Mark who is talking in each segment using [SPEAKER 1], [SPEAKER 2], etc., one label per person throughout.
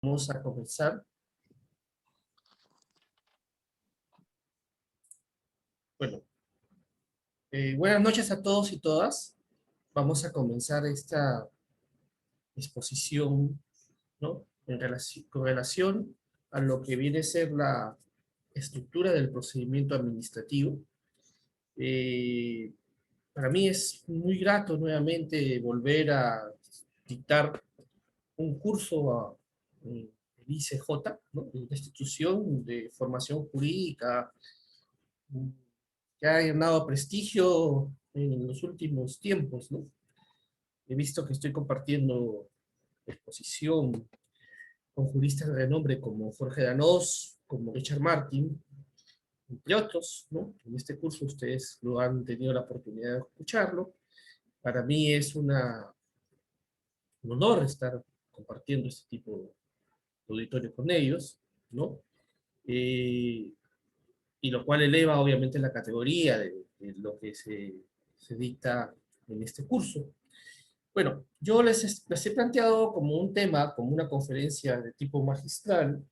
[SPEAKER 1] Vamos a comenzar. Bueno, buenas noches a todos y todas. Vamos a comenzar esta exposición, ¿no? Con relación a lo que viene a ser la estructura del procedimiento administrativo. Eh, para mí es muy grato nuevamente volver a dictar un curso en el ICJ, ¿no? Una institución de formación jurídica que ha ganado prestigio en los últimos tiempos, ¿no? He visto que estoy compartiendo exposición con juristas de renombre como Jorge Danós, como Richard Martin, entre otros, ¿no? En este curso ustedes lo han tenido la oportunidad de escucharlo. Para mí es un honor estar compartiendo este tipo de auditorio con ellos, ¿no? Eh, y lo cual eleva obviamente la categoría de lo que se dicta en este curso. Bueno, yo les he planteado como un tema, como una conferencia de tipo magistral,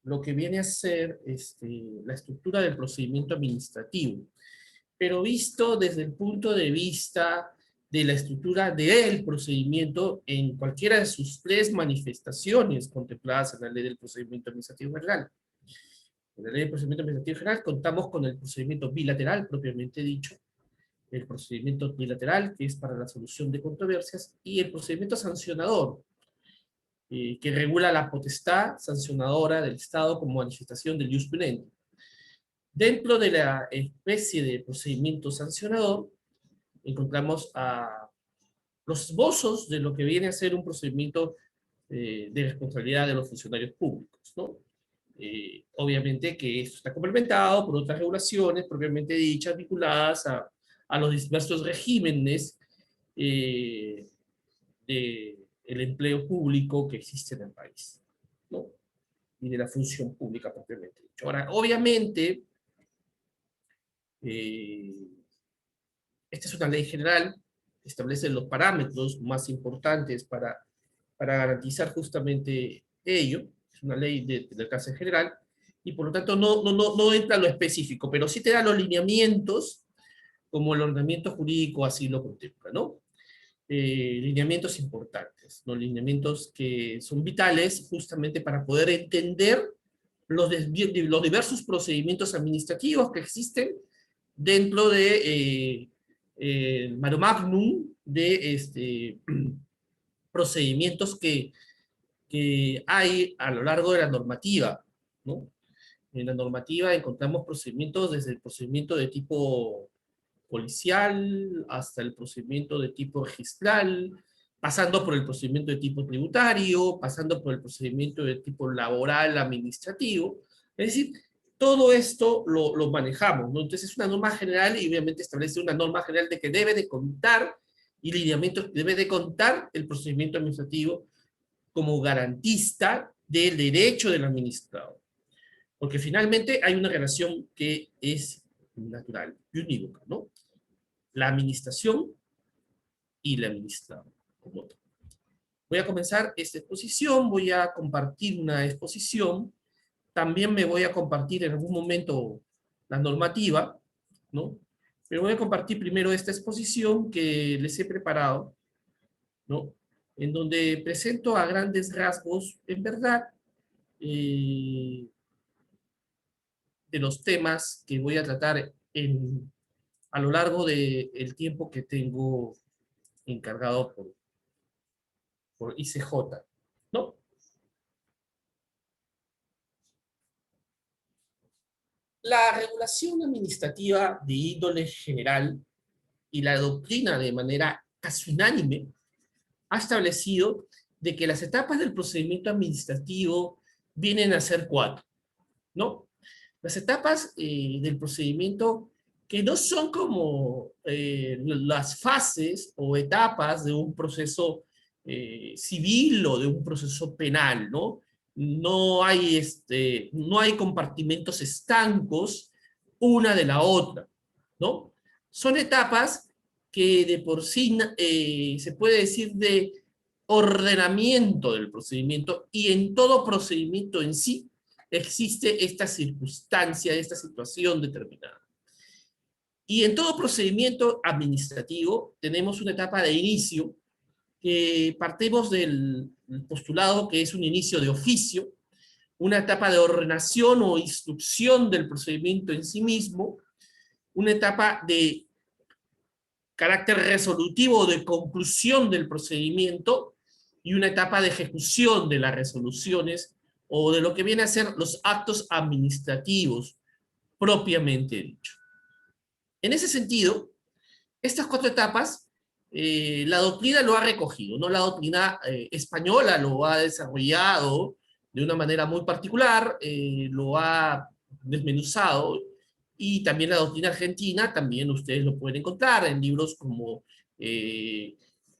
[SPEAKER 1] lo que viene a ser la estructura del procedimiento administrativo, pero visto desde el punto de vista de la estructura del procedimiento en cualquiera de sus tres manifestaciones contempladas en la ley del procedimiento administrativo general. En la ley del procedimiento administrativo general contamos con el procedimiento bilateral propiamente dicho, el procedimiento bilateral, que es para la solución de controversias, y el procedimiento sancionador, que regula la potestad sancionadora del Estado como manifestación del ius pendendi. Dentro de la especie de procedimiento sancionador, encontramos a los esbozos de lo que viene a ser un procedimiento de responsabilidad de los funcionarios públicos, ¿no? Obviamente que esto está complementado por otras regulaciones propiamente dichas vinculadas a los diversos regímenes del empleo público que existe en el país, ¿no? Y de la función pública propiamente dicho. Ahora, obviamente, eh, esta es una ley general, establece los parámetros más importantes para garantizar justamente ello, es una ley de alcance general, y por lo tanto no entra a lo específico, pero sí te da los lineamientos, como el ordenamiento jurídico así lo contempla, ¿no? Lineamientos importantes, ¿no? Lineamientos que son vitales justamente para poder entender los diversos procedimientos administrativos que existen dentro de mare magnum de procedimientos que hay a lo largo de la normativa, ¿no? En la normativa encontramos procedimientos desde el procedimiento de tipo policial hasta el procedimiento de tipo registral, pasando por el procedimiento de tipo tributario, pasando por el procedimiento de tipo laboral, administrativo. Es decir, todo esto lo manejamos, ¿no? Entonces es una norma general y obviamente establece una norma general de que debe de contar y lineamientos que debe de contar el procedimiento administrativo como garantista del derecho del administrado. Porque finalmente hay una relación que es natural y unívoca, ¿no? La administración y la administrado. Voy a comenzar esta exposición, voy a compartir una exposición, también me voy a compartir en algún momento la normativa, ¿no? Pero voy a compartir primero esta exposición que les he preparado, ¿no? En donde presento a grandes rasgos, en verdad, eh, de los temas que voy a tratar a lo largo del tiempo que tengo encargado por ICJ, ¿no? La regulación administrativa de índole general y la doctrina de manera casi unánime ha establecido de que las etapas del procedimiento administrativo vienen a ser cuatro, ¿no? Las etapas del procedimiento que no son como las fases o etapas de un proceso civil o de un proceso penal, ¿no? No hay compartimentos estancos una de la otra, ¿no? Son etapas que de por sí se puede decir ordenamiento del procedimiento, y en todo procedimiento en sí existe esta circunstancia, esta situación determinada. Y en todo procedimiento administrativo tenemos una etapa de inicio, que partimos del postulado que es un inicio de oficio, una etapa de ordenación o instrucción del procedimiento en sí mismo, una etapa de carácter resolutivo o de conclusión del procedimiento, y una etapa de ejecución de las resoluciones o de lo que viene a ser los actos administrativos propiamente dicho. En ese sentido, estas 4 etapas, la doctrina lo ha recogido, ¿no? La doctrina española lo ha desarrollado de una manera muy particular, lo ha desmenuzado, y también la doctrina argentina, también ustedes lo pueden encontrar en libros como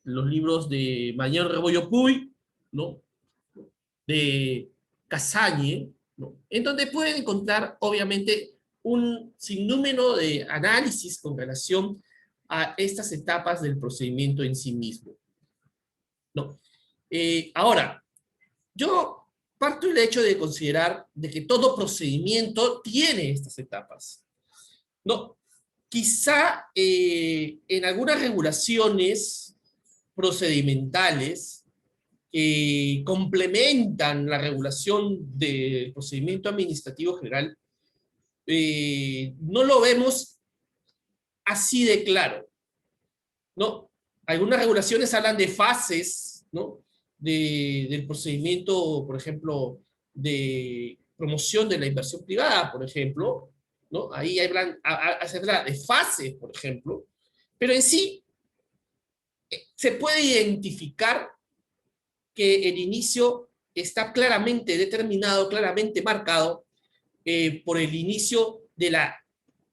[SPEAKER 1] los libros de Manuel Rebollo Puy, ¿no? De Casagne, ¿no? En donde pueden encontrar, obviamente, un sinnúmero de análisis con relación a estas etapas del procedimiento en sí mismo, ¿no? Ahora, yo parto del hecho de considerar de que todo procedimiento tiene estas etapas, ¿no? Quizá en algunas regulaciones procedimentales que complementan la regulación del procedimiento administrativo general, no lo vemos así de claro, ¿no? Algunas regulaciones hablan de fases, ¿no? Del procedimiento, por ejemplo, de promoción de la inversión privada, por ejemplo, ¿no? Ahí se habla de fases, por ejemplo, pero en sí se puede identificar que el inicio está claramente determinado, claramente marcado por el inicio de la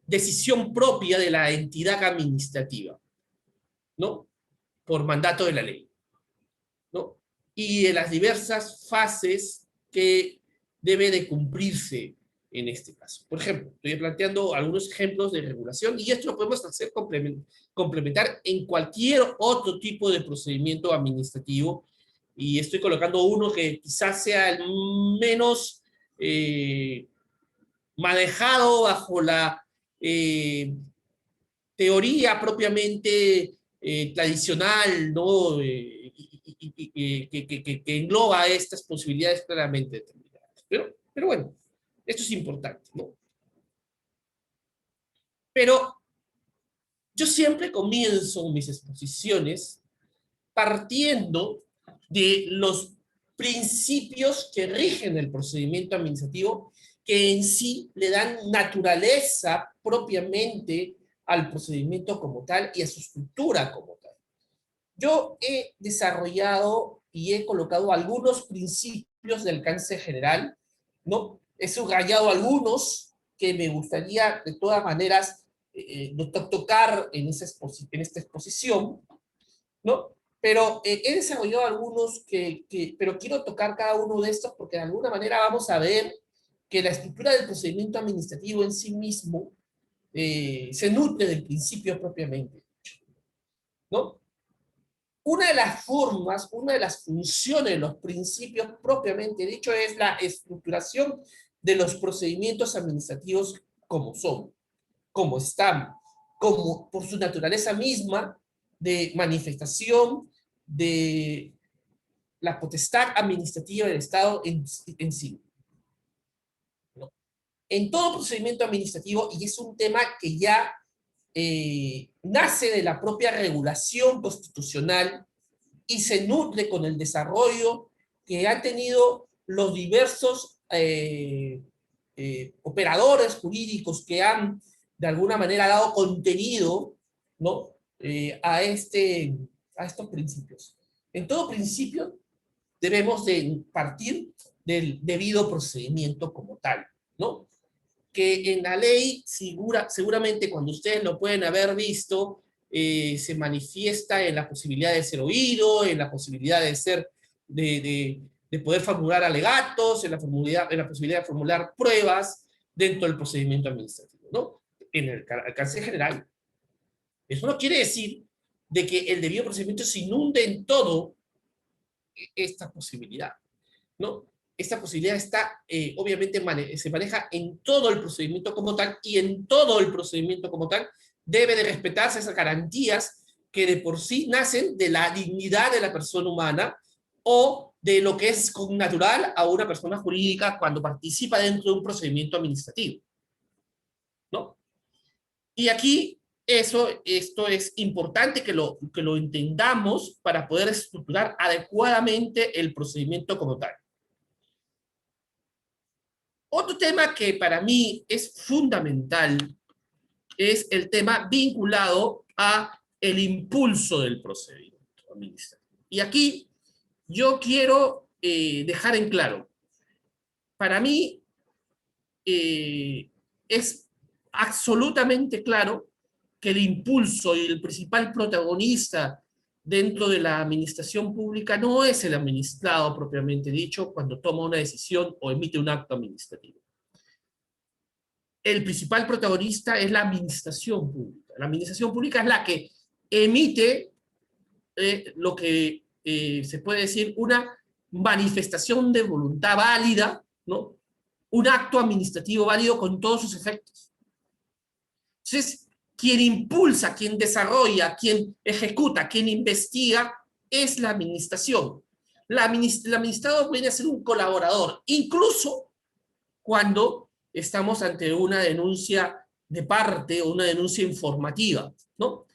[SPEAKER 1] decisión propia de la entidad administrativa, ¿no? Por mandato de la ley, ¿no? Y de las diversas fases que debe de cumplirse en este caso. Por ejemplo, estoy planteando algunos ejemplos de regulación, y esto lo podemos hacer complementar en cualquier otro tipo de procedimiento administrativo, y estoy colocando uno que quizás sea el menos manejado bajo la teoría propiamente tradicional, ¿no? Que engloba estas posibilidades claramente determinadas. Pero bueno, esto es importante, ¿no? Pero yo siempre comienzo mis exposiciones partiendo de los principios que rigen el procedimiento administrativo, que en sí le dan naturaleza propiamente al procedimiento como tal y a su estructura como tal. Yo he desarrollado y he colocado algunos principios de alcance general, ¿no? He subrayado algunos que me gustaría de todas maneras tocar en esta exposición, ¿no? Pero he desarrollado algunos pero quiero tocar cada uno de estos porque de alguna manera vamos a ver que la estructura del procedimiento administrativo en sí mismo se nutre del principio propiamente, ¿no? Una de las formas, una de las funciones de los principios propiamente dicho es la estructuración de los procedimientos administrativos como son, como están, como por su naturaleza misma de manifestación de la potestad administrativa del Estado en sí, ¿no? En todo procedimiento administrativo, y es un tema que ya nace de la propia regulación constitucional y se nutre con el desarrollo que han tenido los diversos operadores jurídicos que han de alguna manera dado contenido, ¿no? A estos principios. En todo principio debemos de partir del debido procedimiento como tal, ¿no? Que en la ley seguramente cuando ustedes lo pueden haber visto, se manifiesta en la posibilidad de ser oído, en la posibilidad de ser, de poder formular alegatos, en la posibilidad de formular pruebas dentro del procedimiento administrativo, ¿no? En el alcance general. Eso no quiere decir de que el debido procedimiento se inunde en todo esta posibilidad, ¿no? Esta posibilidad está, obviamente, se maneja en todo el procedimiento como tal, y en todo el procedimiento como tal debe de respetarse esas garantías que de por sí nacen de la dignidad de la persona humana o de lo que es natural a una persona jurídica cuando participa dentro de un procedimiento administrativo, ¿no? Y aquí esto es importante que lo entendamos para poder estructurar adecuadamente el procedimiento como tal. Otro tema que para mí es fundamental es el tema vinculado a el impulso del procedimiento administrativo. Y aquí yo quiero dejar en claro, para mí es absolutamente claro que el impulso y el principal protagonista dentro de la administración pública no es el administrado propiamente dicho cuando toma una decisión o emite un acto administrativo. El principal protagonista es la administración pública. La administración pública es la que emite lo que se puede decir una manifestación de voluntad válida, ¿no? Un acto administrativo válido con todos sus efectos. Entonces, quien impulsa, quien desarrolla, quien ejecuta, quien investiga, es la administración. El administrado viene a ser un colaborador, incluso cuando estamos ante una denuncia de parte o una denuncia informativa, ¿no?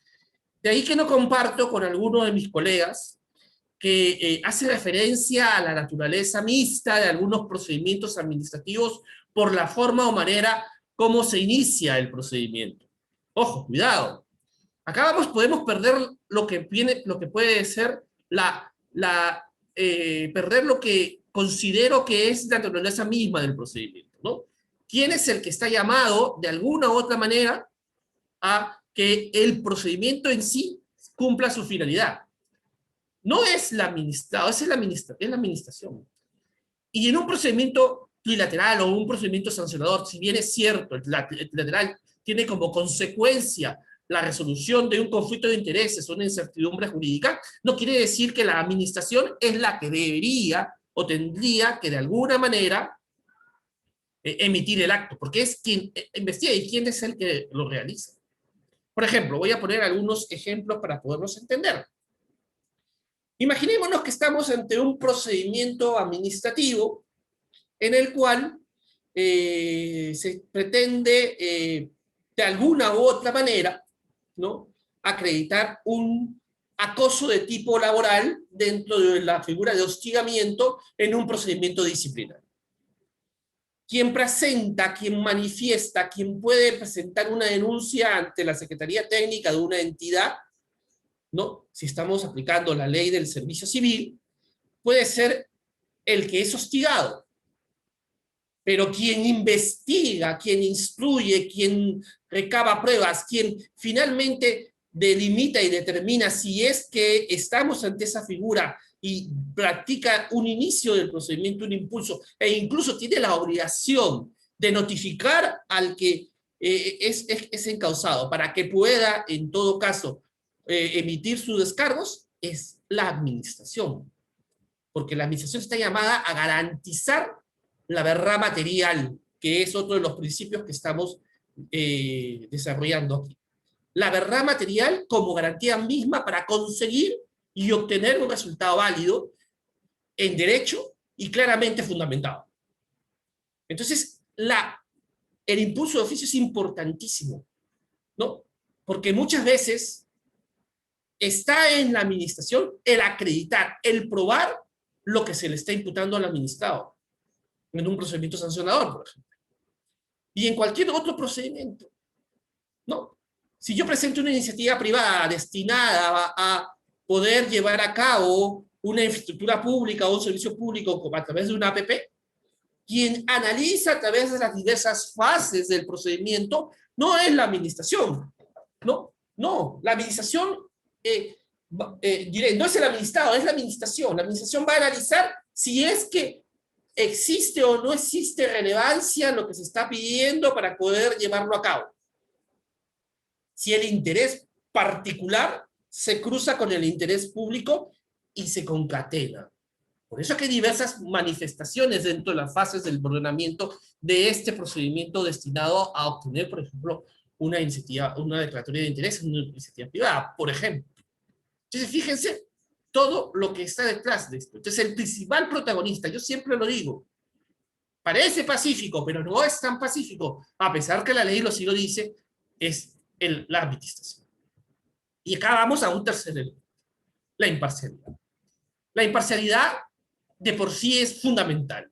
[SPEAKER 1] De ahí que no comparto con alguno de mis colegas que hace referencia a la naturaleza mixta de algunos procedimientos administrativos por la forma o manera como se inicia el procedimiento. Ojo, cuidado. Acá podemos perder lo que puede ser perder lo que considero que es la naturaleza misma del procedimiento, ¿no? ¿Quién es el que está llamado de alguna u otra manera a que el procedimiento en sí cumpla su finalidad? No es el administrado, es la administración. Y en un procedimiento trilateral o un procedimiento sancionador, si bien es cierto, el trilateral tiene como consecuencia la resolución de un conflicto de intereses o una incertidumbre jurídica, no quiere decir que la administración es la que debería o tendría que de alguna manera emitir el acto, porque es quien investiga y quién es el que lo realiza. Por ejemplo, voy a poner algunos ejemplos para poderlos entender. Imaginémonos que estamos ante un procedimiento administrativo en el cual se pretende de alguna u otra manera, ¿no?, acreditar un acoso de tipo laboral dentro de la figura de hostigamiento en un procedimiento disciplinario. Quien presenta, quien manifiesta, quien puede presentar una denuncia ante la Secretaría Técnica de una entidad, ¿no?, si estamos aplicando la ley del servicio civil, puede ser el que es hostigado. Pero quien investiga, quien instruye, quien recaba pruebas, quien finalmente delimita y determina si es que estamos ante esa figura y practica un inicio del procedimiento, un impulso, e incluso tiene la obligación de notificar al que es encausado para que pueda, en todo caso, emitir sus descargos, es la administración. Porque la administración está llamada a garantizar la verdad material, que es otro de los principios que estamos desarrollando aquí. La verdad material como garantía misma para conseguir y obtener un resultado válido en derecho y claramente fundamentado. Entonces, el impulso de oficio es importantísimo, ¿no? Porque muchas veces está en la administración el acreditar, el probar lo que se le está imputando al administrado en un procedimiento sancionador, por ejemplo. Y en cualquier otro procedimiento, ¿no? Si yo presento una iniciativa privada destinada a poder llevar a cabo una infraestructura pública o un servicio público a través de una APP, quien analiza a través de las diversas fases del procedimiento no es la administración, ¿no? No, la administración, diré, no es el administrado, es la administración. La administración va a analizar si es que existe o no existe relevancia en lo que se está pidiendo para poder llevarlo a cabo. Si el interés particular se cruza con el interés público y se concatena. Por eso que hay diversas manifestaciones dentro de las fases del ordenamiento de este procedimiento destinado a obtener, por ejemplo, una iniciativa, una declaratoria de interés en una iniciativa privada, por ejemplo. Entonces, fíjense todo lo que está detrás de esto. Entonces, el principal protagonista, yo siempre lo digo, parece pacífico, pero no es tan pacífico, a pesar que la ley lo sí lo dice, es la administración. Y acá vamos a un tercer elemento, la imparcialidad. La imparcialidad de por sí es fundamental.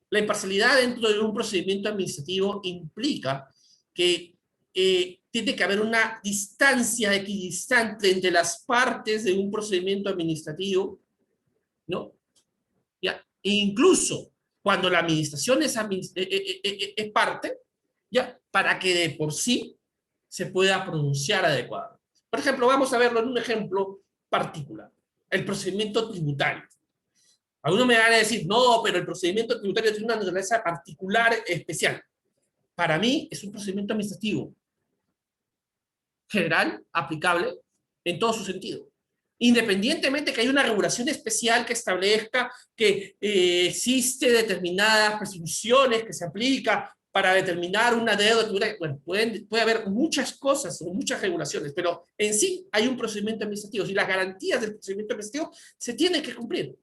[SPEAKER 1] La imparcialidad dentro de un procedimiento administrativo implica que tiene que haber una distancia equidistante entre las partes de un procedimiento administrativo, ¿no? ¿Ya? E incluso cuando la administración es parte, ¿ya? Para que de por sí se pueda pronunciar adecuadamente. Por ejemplo, vamos a verlo en un ejemplo particular, el procedimiento tributario. Algunos me van a decir, no, pero el procedimiento tributario tiene una naturaleza particular, especial. Para mí es un procedimiento administrativo general, aplicable en todo su sentido. Independientemente que haya una regulación especial que establezca que existe determinadas presunciones que se aplica para determinar una deuda tributaria. Bueno, puede haber muchas cosas o muchas regulaciones, pero en sí hay un procedimiento administrativo y las garantías del procedimiento administrativo se tienen que cumplir.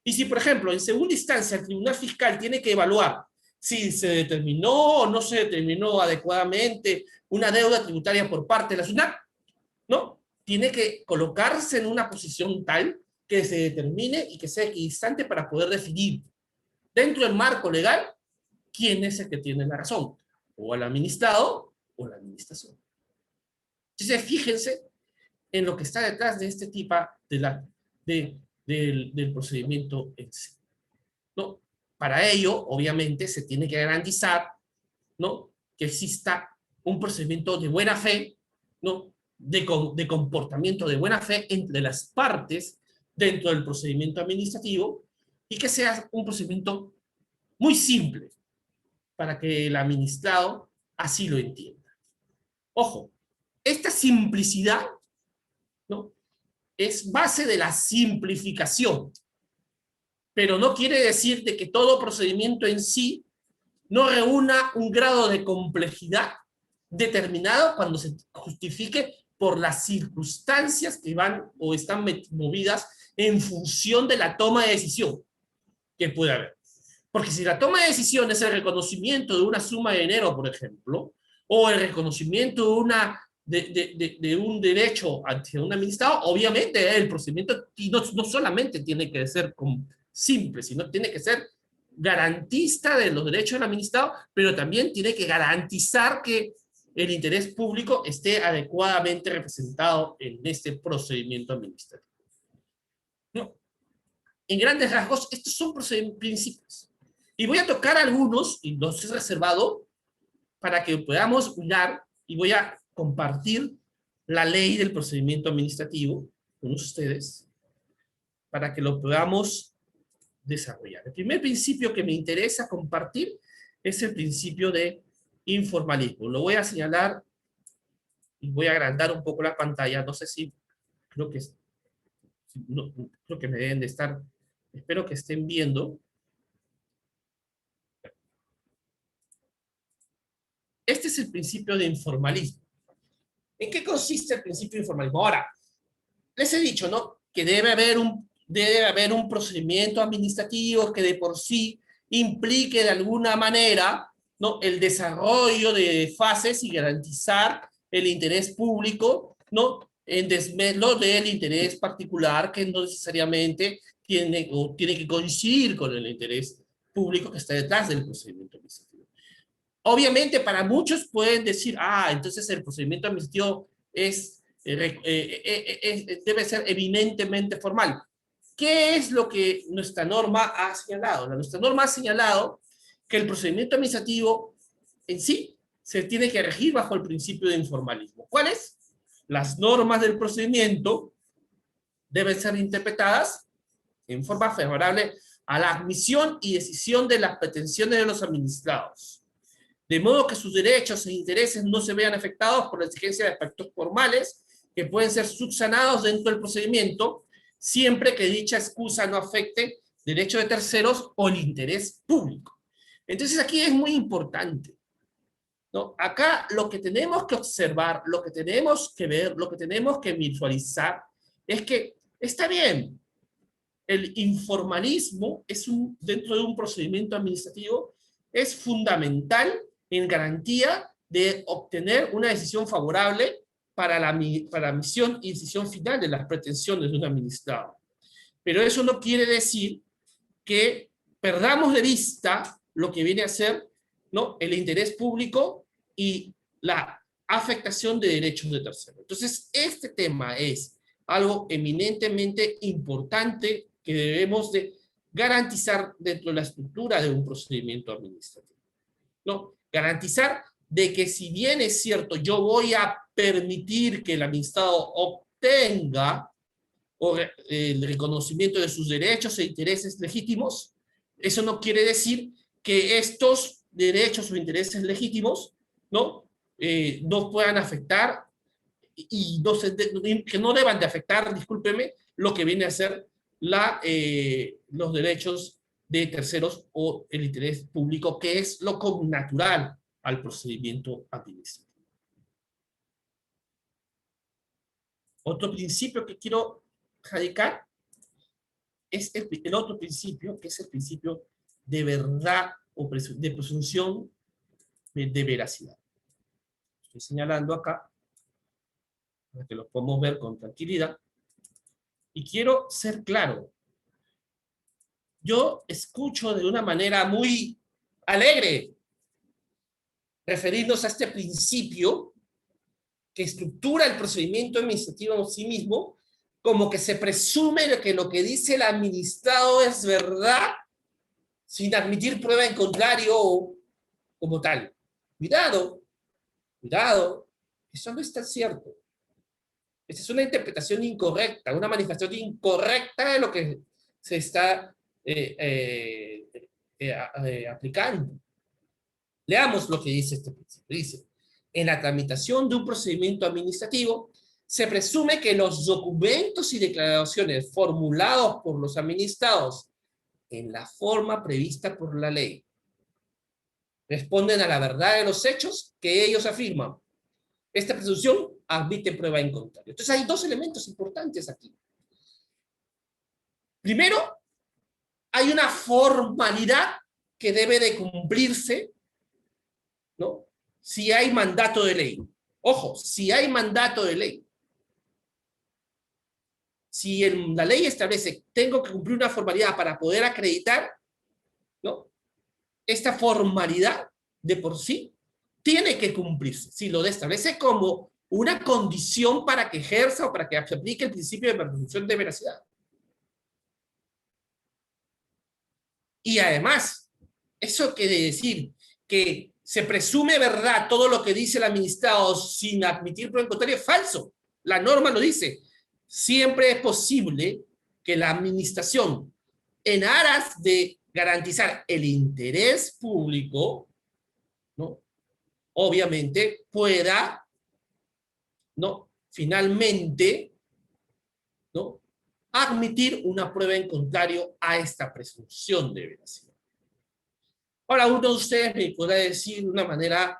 [SPEAKER 1] Y si, por ejemplo, en segunda instancia el Tribunal Fiscal tiene que evaluar si se determinó o no se determinó adecuadamente una deuda tributaria por parte de la SUNAT, ¿no? Tiene que colocarse en una posición tal que se determine y que sea equidistante para poder definir dentro del marco legal quién es el que tiene la razón, o el administrado o la administración. Entonces, fíjense en lo que está detrás de este tipo del procedimiento en sí, ¿no? Para ello, obviamente, se tiene que garantizar, ¿no?, que exista un procedimiento de buena fe, ¿no?, de comportamiento de buena fe entre las partes dentro del procedimiento administrativo y que sea un procedimiento muy simple para que el administrado así lo entienda. Ojo, esta simplicidad, ¿no?, es base de la simplificación, pero no quiere decir de que todo procedimiento en sí no reúna un grado de complejidad determinado cuando se justifique por las circunstancias que van o están movidas en función de la toma de decisión que puede haber. Porque si la toma de decisión es el reconocimiento de una suma de dinero, por ejemplo, o el reconocimiento de un derecho ante un administrado, obviamente el procedimiento no solamente tiene que ser simple, sino tiene que ser garantista de los derechos del administrado, pero también tiene que garantizar que el interés público esté adecuadamente representado en este procedimiento administrativo. ¿No? En grandes rasgos, estos son principios. Y voy a tocar algunos, y los he reservado, para que podamos mirar, y voy a compartir la ley del procedimiento administrativo con ustedes, para que lo podamos desarrollar. El primer principio que me interesa compartir es el principio de informalismo. Lo voy a señalar y voy a agrandar un poco la pantalla. No sé si, creo que, no, creo que me deben de estar, espero que estén viendo. Este es el principio de informalismo. ¿En qué consiste el principio de informalismo? Ahora, les he dicho, ¿no?, que debe haber un procedimiento administrativo que de por sí implique de alguna manera, ¿no?, el desarrollo de fases y garantizar el interés público, ¿no?, en desmedro del interés particular que no necesariamente tiene que coincidir con el interés público que está detrás del procedimiento administrativo. Obviamente, para muchos pueden decir, entonces el procedimiento administrativo debe ser eminentemente formal. ¿Qué es lo que nuestra norma ha señalado? Nuestra norma ha señalado que el procedimiento administrativo en sí se tiene que regir bajo el principio de informalismo. ¿Cuáles? Las normas del procedimiento deben ser interpretadas en forma favorable a la admisión y decisión de las pretensiones de los administrados, de modo que sus derechos e intereses no se vean afectados por la exigencia de aspectos formales que pueden ser subsanados dentro del procedimiento, siempre que dicha excusa no afecte derecho de terceros o el interés público. Entonces aquí es muy importante, ¿no? Acá lo que tenemos que observar, lo que tenemos que ver, lo que tenemos que visualizar es que está bien, el informalismo dentro de un procedimiento administrativo es fundamental en garantía de obtener una decisión favorable para la misión y decisión final de las pretensiones de un administrado. Pero eso no quiere decir que perdamos de vista lo que viene a ser, ¿no?, el interés público y la afectación de derechos de terceros. Entonces, este tema es algo eminentemente importante que debemos de garantizar dentro de la estructura de un procedimiento administrativo, ¿no? Garantizar de que si bien es cierto, yo voy a permitir que el administrado obtenga el reconocimiento de sus derechos e intereses legítimos, eso no quiere decir que estos derechos o intereses legítimos, ¿no?, no puedan afectar y que no deban de afectar, discúlpeme, lo que viene a ser los derechos de terceros o el interés público, que es lo connatural al procedimiento administrativo. Otro principio que quiero radicar es el otro principio, que es el principio de verdad o de presunción de veracidad. Estoy señalando acá, para que lo podamos ver con tranquilidad. Y quiero ser claro. Yo escucho de una manera muy alegre referirnos a este principio que estructura el procedimiento administrativo en sí mismo, como que se presume que lo que dice el administrado es verdad, sin admitir prueba en contrario como tal. Cuidado, cuidado, eso no está cierto. Esta es una interpretación incorrecta, una manifestación incorrecta de lo que se está aplicando. Leamos lo que dice este principio. Dice, en la tramitación de un procedimiento administrativo, se presume que los documentos y declaraciones formulados por los administrados en la forma prevista por la ley responden a la verdad de los hechos que ellos afirman. Esta presunción admite prueba en contrario. Entonces hay dos elementos importantes aquí. Primero, hay una formalidad que debe de cumplirse, ¿no?, si hay mandato de ley. Ojo, si hay mandato de ley. Si la ley establece tengo que cumplir una formalidad para poder acreditar, ¿no?, esta formalidad de por sí tiene que cumplirse. Si lo establece como una condición para que ejerza o para que se aplique el principio de presunción de veracidad. Y además, eso quiere decir que se presume verdad todo lo que dice el administrado sin admitir prueba en contrario es falso. La norma lo dice. Siempre es posible que la administración, en aras de garantizar el interés público, ¿no?, obviamente pueda, ¿no?, finalmente, ¿no?, admitir una prueba en contrario a esta presunción de veracidad. Ahora, uno de ustedes me podrá decir de una manera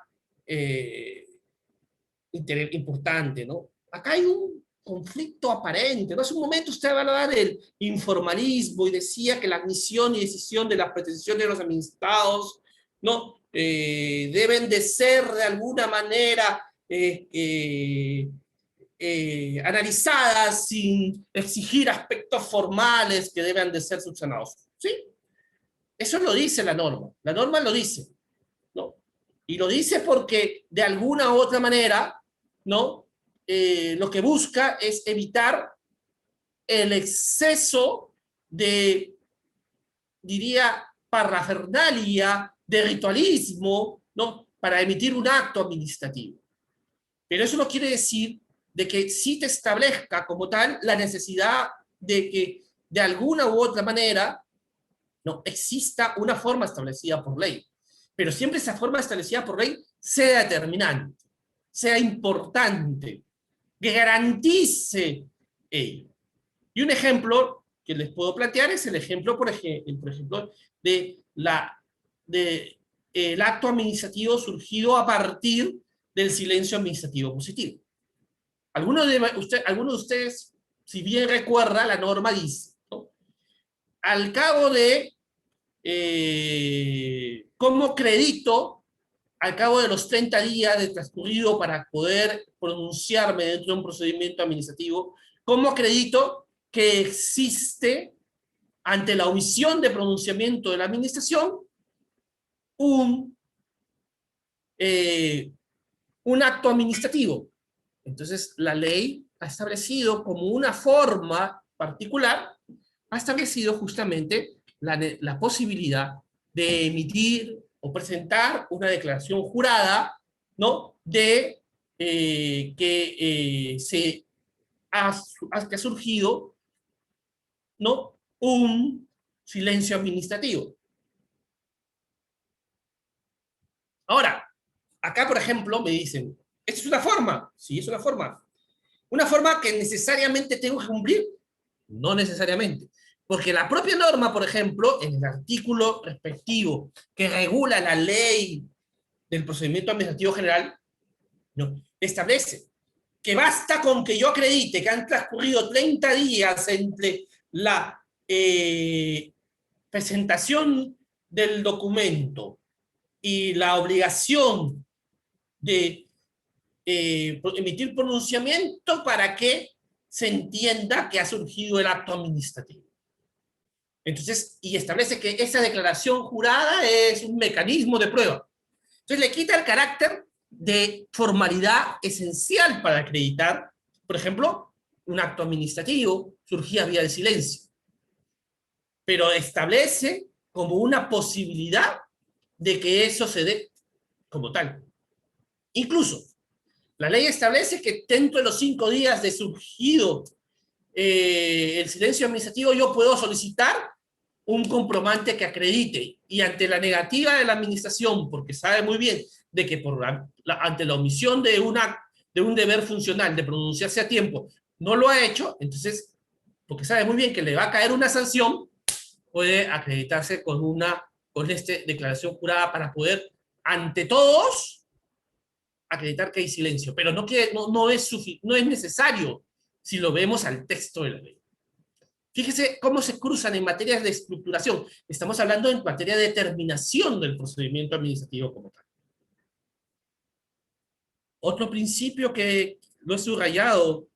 [SPEAKER 1] importante, ¿no? Acá hay un conflicto aparente, ¿no? Hace un momento usted hablaba del informalismo y decía que la admisión y decisión de las pretensiones de los administrados, ¿no?, deben de ser de alguna manera analizadas sin exigir aspectos formales que deben de ser subsanados. ¿Sí? Eso lo dice la norma lo dice, ¿no? Y lo dice porque de alguna u otra manera, ¿no?, lo que busca es evitar el exceso de, diría, parafernalia, de ritualismo, ¿no?, para emitir un acto administrativo. Pero eso no quiere decir de que sí te establezca como tal la necesidad de que de alguna u otra manera no exista una forma establecida por ley. Pero siempre esa forma establecida por ley sea determinante, sea importante, que garantice ello. Y un ejemplo que les puedo plantear es el ejemplo, por ejemplo, de el acto administrativo surgido a partir del silencio administrativo positivo. Algunos de ustedes, si bien recuerda, la norma dice, ¿no? Al cabo de, como crédito, al cabo de los 30 días de transcurrido para poder pronunciarme dentro de un procedimiento administrativo, como acredito que existe, ante la omisión de pronunciamiento de la administración, un, eh, un acto administrativo. Entonces, la ley ha establecido como una forma particular, ha establecido justamente la posibilidad de emitir o presentar una declaración jurada, ¿no? De que que ha surgido, ¿no? Un silencio administrativo. Ahora, acá, por ejemplo, me dicen, ¿esta es una forma? Sí, es una forma. ¿Una forma que necesariamente tengo que cumplir? No necesariamente. Porque la propia norma, por ejemplo, en el artículo respectivo que regula la ley del procedimiento administrativo general, ¿no? Establece que basta con que yo acredite que han transcurrido 30 días entre la presentación del documento y la obligación de emitir pronunciamiento para que se entienda que ha surgido el acto administrativo. Entonces, y establece que esa declaración jurada es un mecanismo de prueba. Entonces, le quita el carácter de formalidad esencial para acreditar, por ejemplo, un acto administrativo surgía vía del silencio, pero establece como una posibilidad de que eso se dé como tal. Incluso, la ley establece que dentro de los 5 días de surgido el silencio administrativo, yo puedo solicitar un comprobante que acredite, y ante la negativa de la administración, porque sabe muy bien de que ante la omisión de un deber funcional de pronunciarse a tiempo, no lo ha hecho, entonces, porque sabe muy bien que le va a caer una sanción, puede acreditarse con esta declaración jurada para poder, ante todos, acreditar que hay silencio, pero no es necesario si lo vemos al texto de la ley. Fíjese cómo se cruzan en materia de estructuración. Estamos hablando en materia de determinación del procedimiento administrativo como tal. Otro principio que lo he subrayado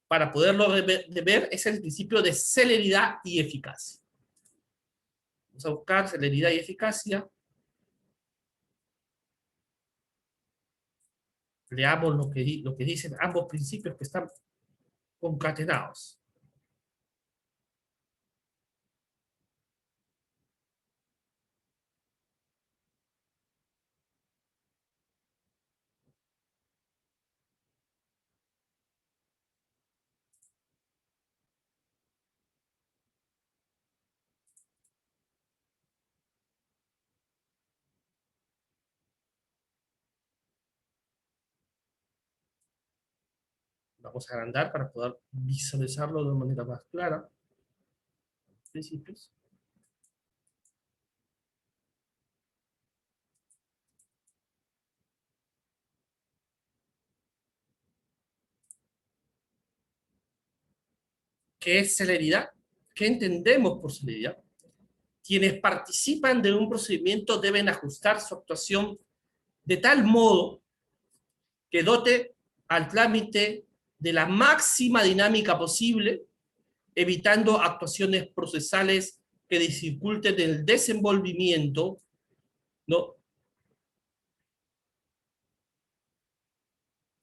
[SPEAKER 1] para poderlo ver es el principio de celeridad y eficacia. Vamos a buscar celeridad y eficacia. Leamos lo que dicen ambos principios que están concatenados. Vamos a agrandar para poder visualizarlo de manera más clara. Principios. ¿Qué es celeridad? ¿Qué entendemos por celeridad? Quienes participan de un procedimiento deben ajustar su actuación de tal modo que dote al trámite de la máxima dinámica posible, evitando actuaciones procesales que dificulten el desenvolvimiento, ¿no?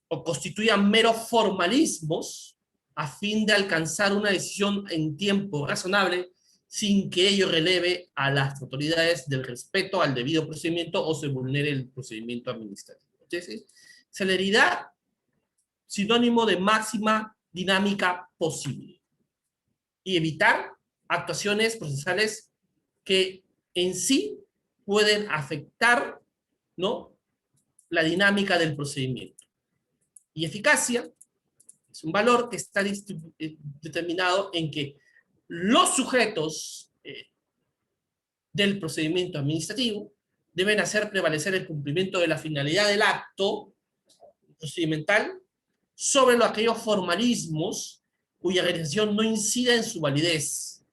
[SPEAKER 1] O constituyan meros formalismos a fin de alcanzar una decisión en tiempo razonable sin que ello releve a las autoridades del respeto al debido procedimiento o se vulnere el procedimiento administrativo. Entonces, celeridad, sinónimo de máxima dinámica posible. Y evitar actuaciones procesales que en sí pueden afectar, ¿no?, la dinámica del procedimiento. Y eficacia, Es un valor que está determinado en que los sujetos del procedimiento administrativo deben hacer prevalecer el cumplimiento de la finalidad del acto procedimental sobre aquellos formalismos cuya realización no incida en su validez,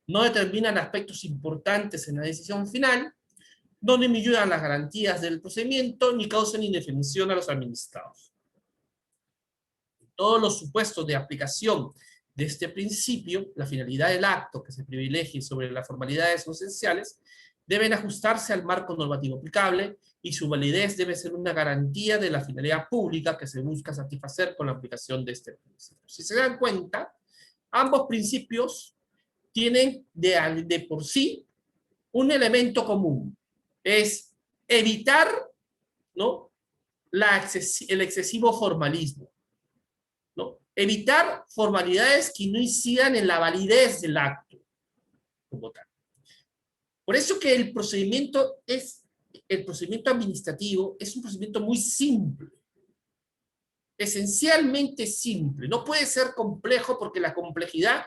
[SPEAKER 1] no determinan aspectos importantes en la decisión final, no disminuyan las garantías del procedimiento ni causen indefensión a los administrados. Todos los supuestos de aplicación de este principio, la finalidad del acto que se privilegie sobre las formalidades esenciales, deben ajustarse al marco normativo aplicable y su validez debe ser una garantía de la finalidad pública que se busca satisfacer con la aplicación de este principio. Si se dan cuenta, ambos principios tienen de por sí un elemento común, es evitar, ¿no?, el excesivo formalismo, ¿no? Evitar formalidades que no incidan en la validez del acto como tal. Por eso que el procedimiento administrativo es un procedimiento muy simple, esencialmente simple. No puede ser complejo porque la complejidad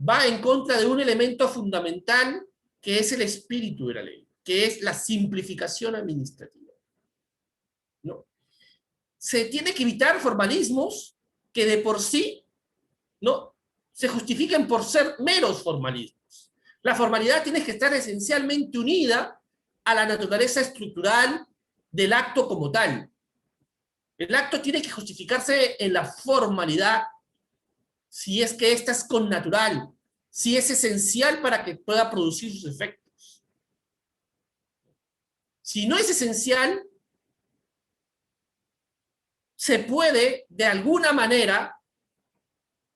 [SPEAKER 1] va en contra de un elemento fundamental que es el espíritu de la ley, que es la simplificación administrativa, ¿no? Se tiene que evitar formalismos que de por sí, ¿no?, se justifiquen por ser meros formalismos. La formalidad tiene que estar esencialmente unida a la naturaleza estructural del acto como tal. El acto tiene que justificarse en la formalidad si es que ésta es connatural, si es esencial para que pueda producir sus efectos. Si no es esencial, se puede, de alguna manera,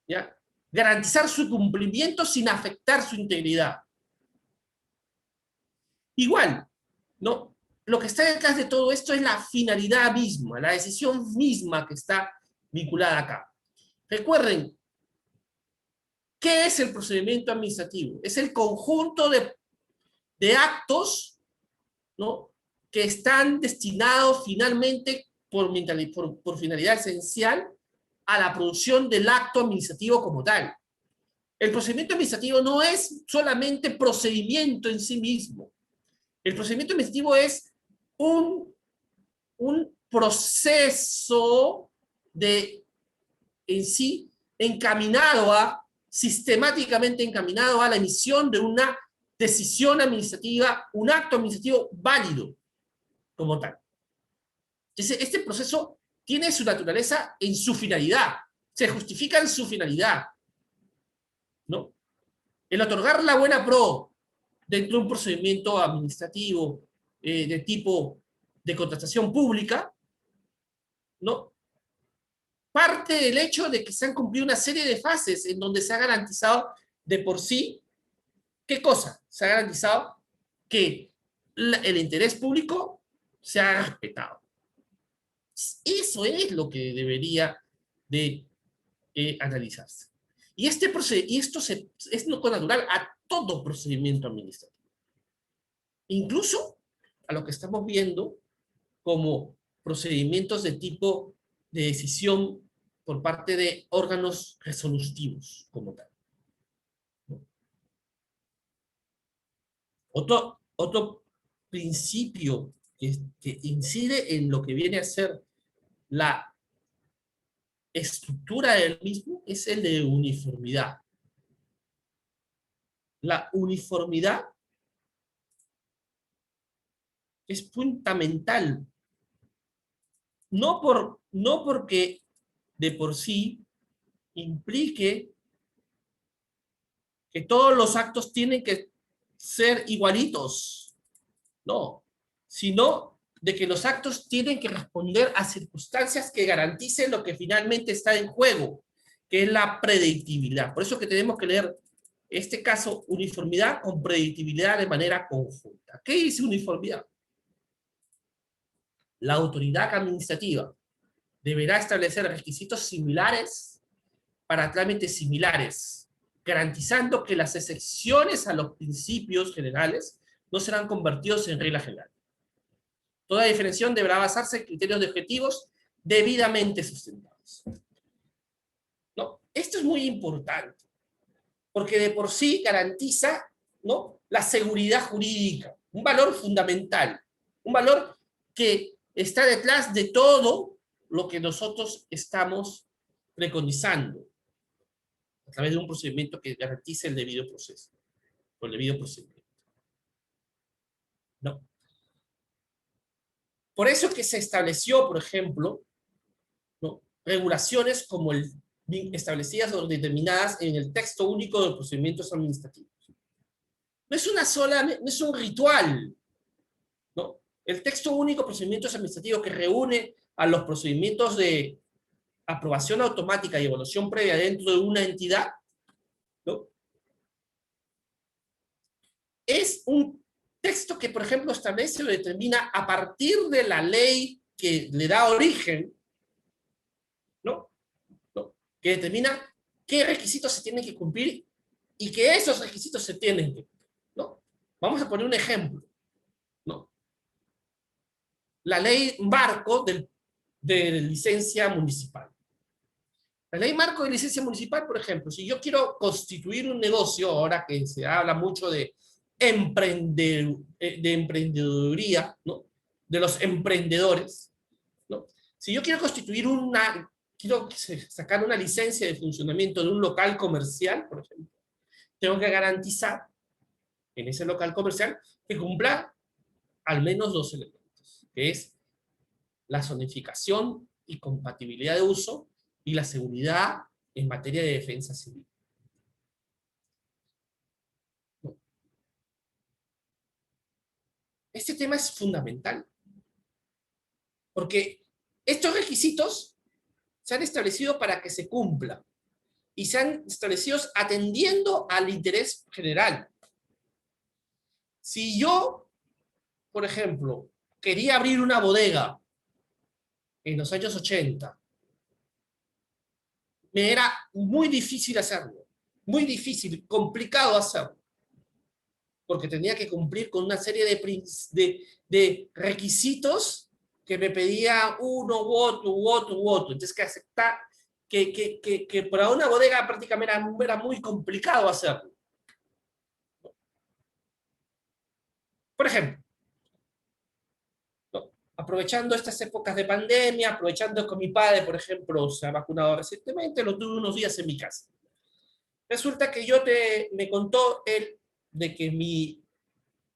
[SPEAKER 1] ¿ya?, garantizar su cumplimiento sin afectar su integridad. Igual, ¿no?, lo que está detrás de todo esto es la finalidad misma, la decisión misma que está vinculada acá. Recuerden, ¿qué es el procedimiento administrativo? Es el conjunto de actos, ¿no?, que están destinados finalmente por finalidad esencial a la producción del acto administrativo como tal. El procedimiento administrativo no es solamente procedimiento en sí mismo. El procedimiento administrativo es un proceso en sí sistemáticamente encaminado a la emisión de una decisión administrativa, un acto administrativo válido como tal. Este proceso tiene su naturaleza en su finalidad, se justifica en su finalidad, ¿no? El otorgar la buena pro dentro de un procedimiento administrativo de tipo de contratación pública, ¿no?, parte del hecho de que se han cumplido una serie de fases en donde se ha garantizado de por sí, ¿qué cosa? Se ha garantizado que el interés público se ha respetado. Eso es lo que debería de analizarse. Y esto es no natural a todo procedimiento administrativo. Incluso a lo que estamos viendo como procedimientos de tipo de decisión por parte de órganos resolutivos como tal, ¿no? Otro principio que incide en lo que viene a ser la estructura del mismo es el de uniformidad. La uniformidad es fundamental, no porque de por sí implique que todos los actos tienen que ser igualitos, no, sino de que los actos tienen que responder a circunstancias que garanticen lo que finalmente está en juego, que es la predictibilidad. Por eso que tenemos que leer este caso, uniformidad con predictibilidad de manera conjunta. ¿Qué dice uniformidad? La autoridad administrativa deberá establecer requisitos similares para trámites similares, garantizando que las excepciones a los principios generales no serán convertidos en regla general. Toda diferenciación deberá basarse en criterios de objetivos debidamente sustentados. Esto es muy importante, porque de por sí garantiza, ¿no?, la seguridad jurídica, un valor fundamental, un valor que está detrás de todo lo que nosotros estamos preconizando a través de un procedimiento que garantice el debido proceso, o el debido procedimiento. ¿No? Por eso es que se estableció, por ejemplo, ¿no?, regulaciones como establecidas o determinadas en el texto único de procedimientos administrativos. No es no es un ritual, ¿no? El texto único de procedimientos administrativos que reúne a los procedimientos de aprobación automática y evaluación previa dentro de una entidad, ¿no?, es un texto que, por ejemplo, establece o determina a partir de la ley que le da origen, ¿no?, ¿no?, que determina qué requisitos se tienen que cumplir y que esos requisitos se tienen que cumplir, ¿no? Vamos a poner un ejemplo, ¿no? La ley marco de licencia municipal. La ley marco de licencia municipal, por ejemplo, si yo quiero constituir un negocio, ahora que se habla mucho de emprendeduría, ¿no?, de los emprendedores, ¿no? Si yo quiero constituir quiero sacar una licencia de funcionamiento de un local comercial, por ejemplo, tengo que garantizar en ese local comercial que cumpla al menos dos elementos, que es la zonificación y compatibilidad de uso y la seguridad en materia de defensa civil. ¿No? Este tema es fundamental, porque estos requisitos se han establecido para que se cumplan y se han establecido atendiendo al interés general. Si yo, por ejemplo, quería abrir una bodega en los años 80, me era muy difícil hacerlo, muy difícil, complicado hacerlo, porque tenía que cumplir con una serie de requisitos que me pedía uno u otro, u otro, u otro. Entonces, que aceptar que para una bodega prácticamente era muy complicado hacerlo. Por ejemplo, ¿no?, aprovechando estas épocas de pandemia, aprovechando que mi padre, por ejemplo, se ha vacunado recientemente, lo tuve unos días en mi casa. Resulta que me contó él de que mi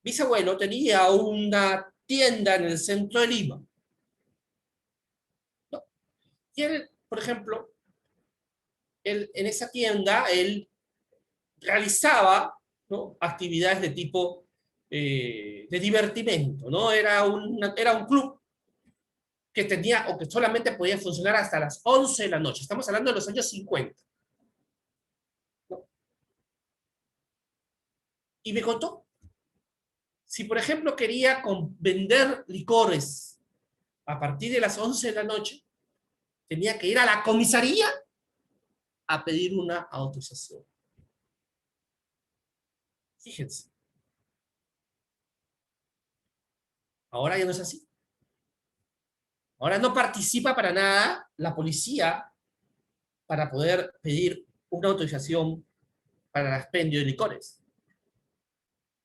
[SPEAKER 1] bisabuelo tenía una tienda en el centro de Lima, ¿no? Y él, por ejemplo, en esa tienda, él realizaba, ¿no?, actividades de tipo de divertimento, ¿no? Era un club que tenía o que solamente podía funcionar hasta las 11 de la noche. Estamos hablando de los años 50. ¿No? Y me contó, si por ejemplo quería vender licores a partir de las 11 de la noche, tenía que ir a la comisaría a pedir una autorización. Fíjense. Ahora ya no es así. Ahora no participa para nada la policía para poder pedir una autorización para el expendio de licores.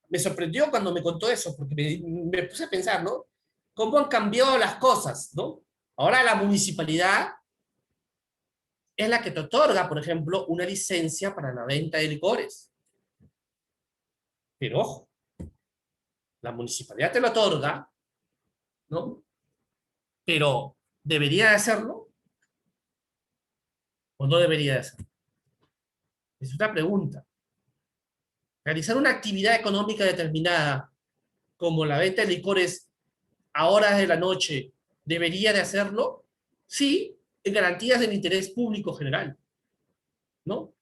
[SPEAKER 1] Me sorprendió cuando me contó eso, porque me puse a pensar, ¿no? ¿Cómo han cambiado las cosas, ¿no? Ahora la municipalidad es la que te otorga, por ejemplo, una licencia para la venta de licores. Pero ojo, la municipalidad te lo otorga, ¿no? Pero ¿debería de hacerlo o no debería de hacerlo? Es una pregunta. Realizar una actividad económica determinada, como la venta de licores a horas de la noche, ¿debería de hacerlo? Sí, en garantías del interés público general, ¿no?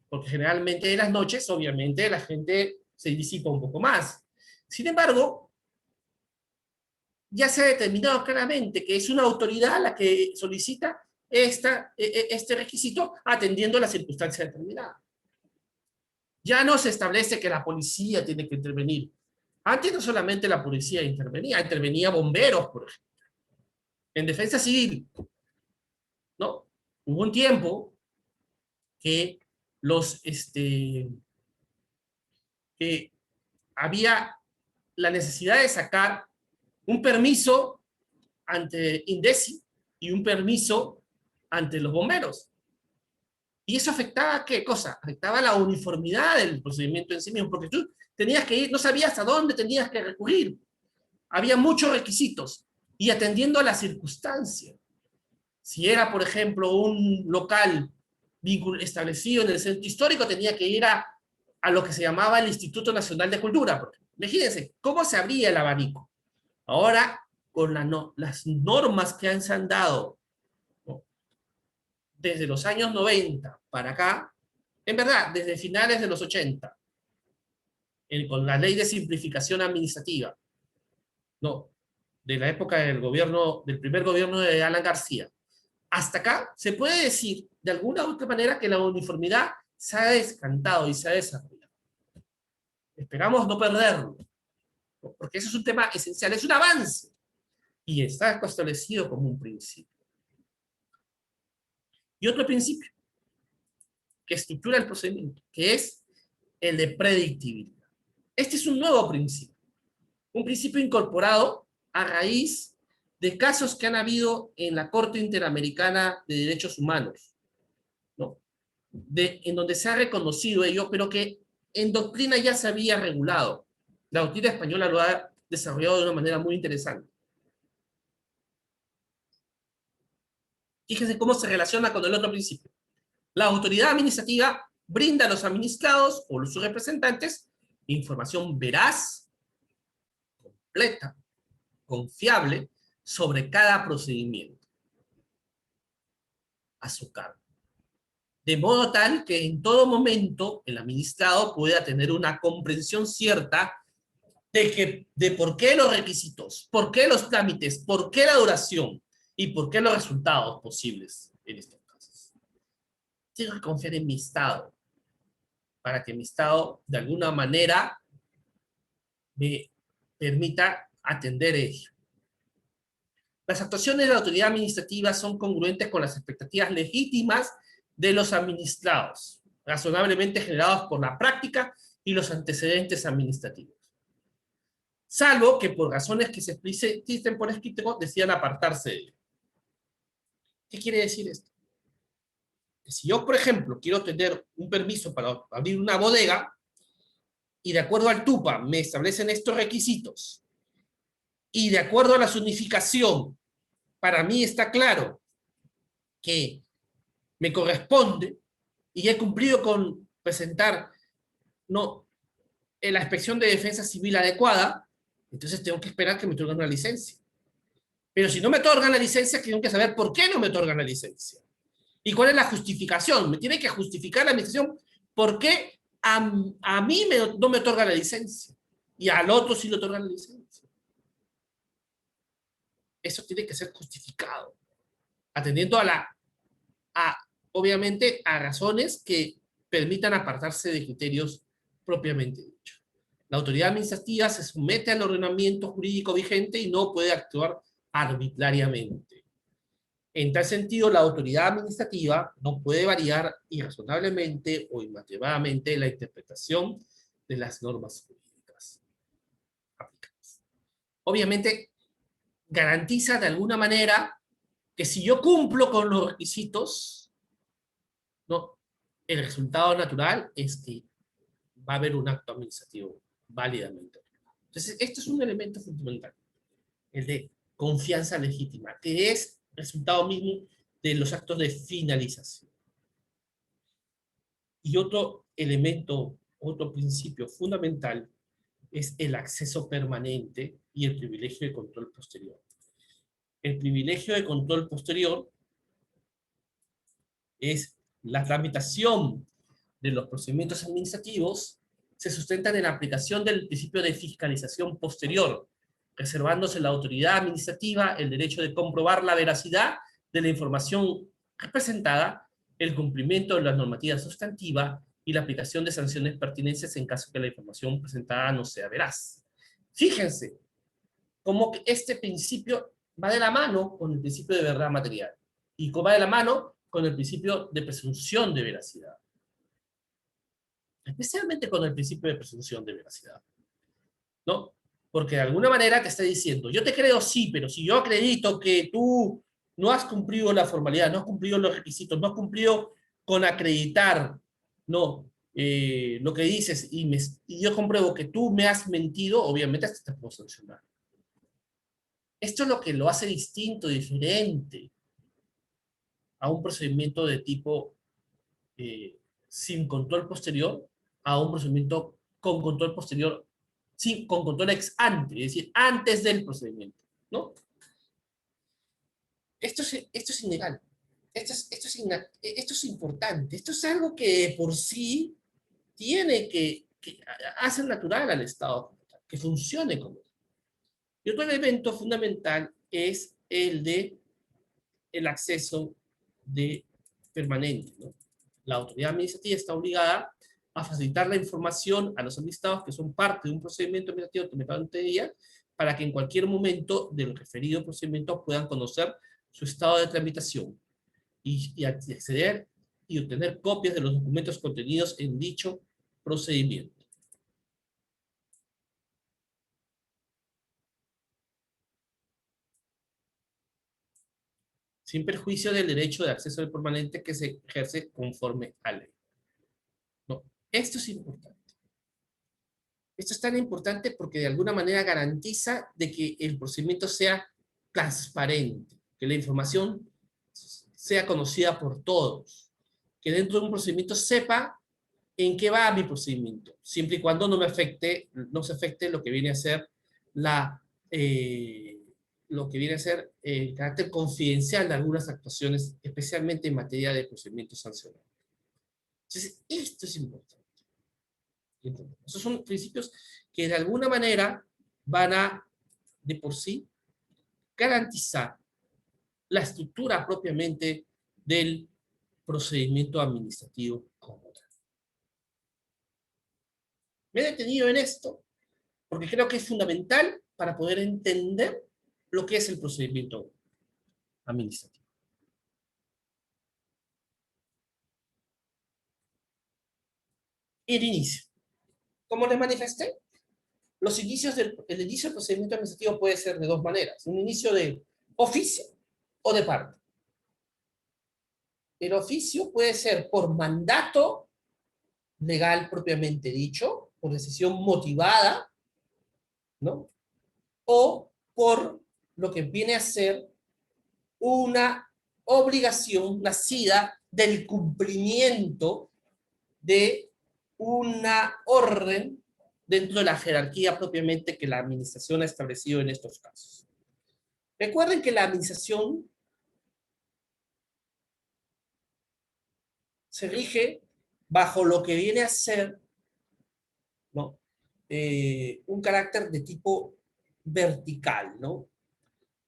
[SPEAKER 1] Porque generalmente en las noches, obviamente, la gente se disipa un poco más. Sin embargo, ya se ha determinado claramente que es una autoridad la que solicita este requisito atendiendo a la circunstancia determinada. Ya no se establece que la policía tiene que intervenir. Antes no solamente la policía intervenía bomberos, por ejemplo, en defensa civil, ¿no? Hubo un tiempo que que había la necesidad de sacar un permiso ante INDECI y un permiso ante los bomberos. ¿Y eso afectaba qué cosa? Afectaba la uniformidad del procedimiento en sí mismo, porque tú tenías que ir, no sabías a dónde tenías que recurrir. Había muchos requisitos y atendiendo a la circunstancia. Si era, por ejemplo, un local establecido en el centro histórico, tenía que ir a lo que se llamaba el Instituto Nacional de Cultura. Porque, imagínense, ¿cómo se abría el abanico? Ahora, con las normas que se han dado, ¿no?, desde los años 90 para acá, en verdad, desde finales de los 80, con la ley de simplificación administrativa, no, de la época del primer gobierno de Alan García, hasta acá se puede decir de alguna u otra manera que la uniformidad se ha descantado y se ha desarrollado. Esperamos no perderlo, porque eso es un tema esencial, es un avance y está establecido como un principio. Y otro principio que estructura el procedimiento, que es el de predictibilidad. Este es un nuevo principio, un principio incorporado a raíz de casos que han habido en la Corte Interamericana de Derechos Humanos, ¿no?, en donde se ha reconocido ello, pero que en doctrina ya se había regulado. La doctrina española lo ha desarrollado de una manera muy interesante. Fíjense cómo se relaciona con el otro principio. La autoridad administrativa brinda a los administrados o sus representantes información veraz, completa, confiable sobre cada procedimiento a su cargo. De modo tal que en todo momento el administrado pueda tener una comprensión cierta de por qué los requisitos, por qué los trámites, por qué la duración y por qué los resultados posibles en estos casos. Tengo que confiar en mi Estado para que mi Estado de alguna manera me permita atender ello. Las actuaciones de la autoridad administrativa son congruentes con las expectativas legítimas de los administrados, razonablemente generados por la práctica y los antecedentes administrativos. Salvo que por razones que se existen por escrito decidan apartarse de ello. ¿Qué quiere decir esto? Que si yo, por ejemplo, quiero tener un permiso para abrir una bodega y de acuerdo al TUPA me establecen estos requisitos y de acuerdo a la zonificación, para mí está claro que me corresponde y he cumplido con presentar la inspección de defensa civil adecuada, entonces tengo que esperar que me otorguen una licencia. Pero si no me otorgan la licencia, tengo que saber por qué no me otorgan la licencia. ¿Y cuál es la justificación? Me tiene que justificar la administración por qué a mí no me otorga la licencia y al otro sí le otorgan la licencia. Eso tiene que ser justificado, atendiendo obviamente a razones que permitan apartarse de criterios propiamente dichos. La autoridad administrativa se somete al ordenamiento jurídico vigente y no puede actuar arbitrariamente. En tal sentido, la autoridad administrativa no puede variar irrazonablemente o inmotivadamente la interpretación de las normas jurídicas aplicadas. Obviamente, garantiza de alguna manera que si yo cumplo con los requisitos, ¿no?, el resultado natural es que va a haber un acto administrativo válidamente. Entonces, esto es un elemento fundamental, el de confianza legítima, que es resultado mismo de los actos de finalización. Y otro elemento, otro principio fundamental es el acceso permanente y el privilegio de control posterior. El privilegio de control posterior es la tramitación de los procedimientos administrativos se sustentan en la aplicación del principio de fiscalización posterior, reservándose a la autoridad administrativa el derecho de comprobar la veracidad de la información representada, el cumplimiento de la normativa sustantiva y la aplicación de sanciones pertinentes en caso que la información presentada no sea veraz. Fíjense cómo este principio va de la mano con el principio de verdad material y va de la mano con el principio de presunción de veracidad. Especialmente con el principio de presunción de veracidad, ¿no? Porque de alguna manera te está diciendo, yo te creo sí, pero si yo acredito que tú no has cumplido la formalidad, no has cumplido los requisitos, no has cumplido con acreditar, no, lo que dices, y yo compruebo que tú me has mentido, obviamente te puedo sancionar. Esto es lo que lo hace distinto, diferente a un procedimiento de tipo sin control posterior a un procedimiento con control posterior, con control ex ante, es decir, antes del procedimiento, ¿no? Esto es ilegal. Esto es importante. Esto es algo que por sí tiene que hacer natural al Estado, que funcione como tal. Y otro elemento fundamental es el de el acceso de permanente, ¿no? La autoridad administrativa está obligada a facilitar la información a los administrados que son parte de un procedimiento administrativo tramitado ante ella, para que en cualquier momento del referido procedimiento puedan conocer su estado de tramitación y acceder y obtener copias de los documentos contenidos en dicho procedimiento. Sin perjuicio del derecho de acceso al permanente que se ejerce conforme a ley. ¿No? Esto es importante. Esto es tan importante porque de alguna manera garantiza de que el procedimiento sea transparente, que la información sea conocida por todos, que dentro de un procedimiento sepa en qué va mi procedimiento, siempre y cuando no se afecte lo que viene a ser eh, lo que viene a ser el carácter confidencial de algunas actuaciones, especialmente en materia de procedimientos sancionados. Entonces, esto es importante. Esos son principios que de alguna manera van a, de por sí, garantizar la estructura propiamente del procedimiento administrativo como tal. Me he detenido en esto porque creo que es fundamental para poder entender lo que es el procedimiento administrativo. El inicio. Como les manifesté, el inicio del procedimiento administrativo puede ser de dos maneras. Un inicio de oficio o de parte. El oficio puede ser por mandato legal propiamente dicho, por decisión motivada, ¿no? O por lo que viene a ser una obligación nacida del cumplimiento de una orden dentro de la jerarquía propiamente que la administración ha establecido en estos casos. Recuerden que la administración se rige bajo lo que viene a ser, ¿no? Un carácter de tipo vertical, ¿no?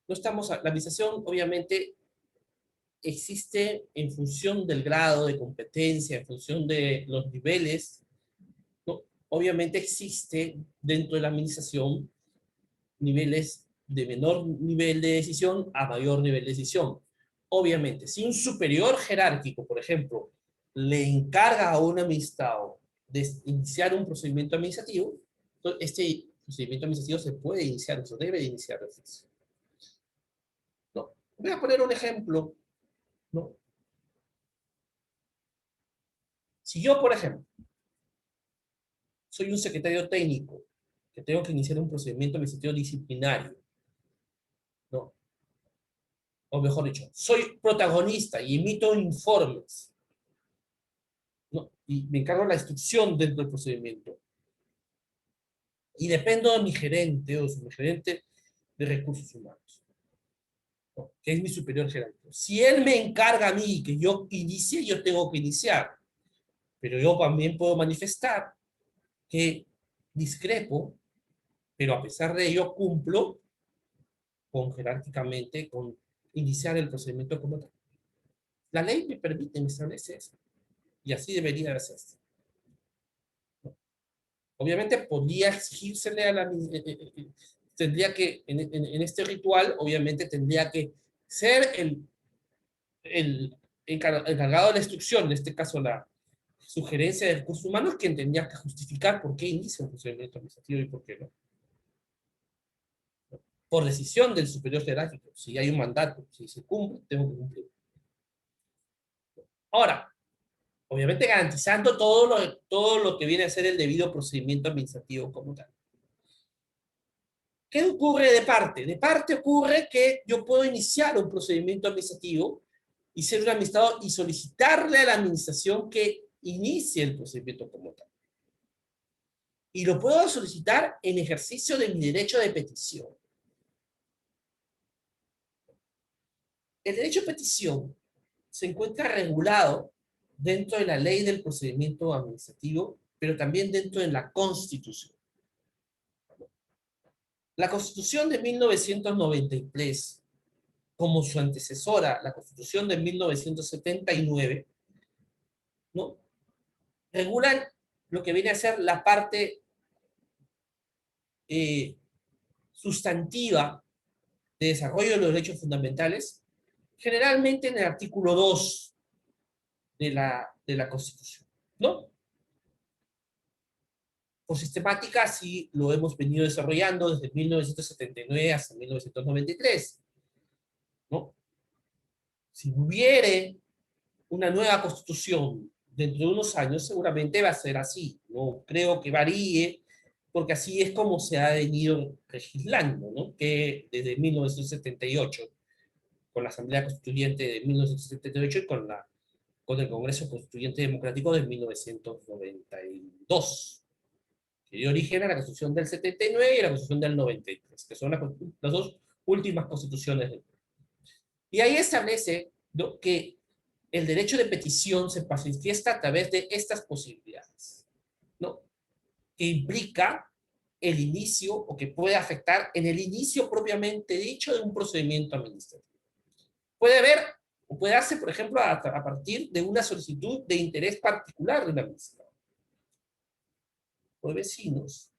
[SPEAKER 1] No estamos, la administración obviamente existe en función del grado de competencia, en función de los niveles, ¿no? Obviamente existe dentro de la administración niveles de menor nivel de decisión a mayor nivel de decisión. Obviamente, si un superior jerárquico, por ejemplo, le encarga a un administrado de iniciar un procedimiento administrativo, este procedimiento administrativo se puede iniciar, se debe iniciar. ¿No? Voy a poner un ejemplo, ¿no? Si yo, por ejemplo, soy un secretario técnico que tengo que iniciar un procedimiento administrativo disciplinario, ¿no? O mejor dicho, soy protagonista y emito informes, ¿no? Y me encargo de la instrucción dentro del procedimiento. Y dependo de mi gerente o mi gerente de recursos humanos, ¿no? Que es mi superior jerárquico. Si él me encarga a mí que yo inicie, yo tengo que iniciar. Pero yo también puedo manifestar que discrepo, pero a pesar de ello cumplo con jerárquicamente con iniciar el procedimiento como tal. La ley me permite, me establece eso. Y así debería hacerse. Obviamente podría exigírsele a la... tendría que, en este ritual, obviamente tendría que ser el encargado de la instrucción, en este caso la sugerencia de recursos humanos, quien tendría que justificar por qué inicia un procedimiento administrativo y por qué no. Por decisión del superior jerárquico. Si hay un mandato, si se cumple, tengo que cumplir. Ahora, obviamente garantizando todo lo que viene a ser el debido procedimiento administrativo como tal. ¿Qué ocurre de parte? De parte ocurre que yo puedo iniciar un procedimiento administrativo y ser un administrador y solicitarle a la administración que inicie el procedimiento como tal. Y lo puedo solicitar en ejercicio de mi derecho de petición. El derecho de petición se encuentra regulado dentro de la ley del procedimiento administrativo, pero también dentro de la Constitución. La Constitución de 1993, como su antecesora, la Constitución de 1979, ¿no? Regulan lo que viene a ser la parte sustantiva de desarrollo de los derechos fundamentales, generalmente en el artículo 2 de la Constitución, ¿no? Por sistemática, así lo hemos venido desarrollando desde 1979 hasta 1993, ¿no? Si hubiere una nueva Constitución dentro de unos años, seguramente va a ser así. No creo que varíe, porque así es como se ha venido legislando, ¿no? Que desde 1978, con la Asamblea Constituyente de 1978 y con el Congreso Constituyente Democrático de 1992, que dio origen a la Constitución del 79 y a la Constitución del 93, que son las dos últimas constituciones del país. Y ahí establece, ¿no?, que el derecho de petición se manifiesta a través de estas posibilidades, ¿no? Que implica el inicio o que puede afectar en el inicio propiamente dicho de un procedimiento administrativo. Puede haber o puede darse, por ejemplo, a partir de una solicitud de interés particular de un administrador o de vecinos.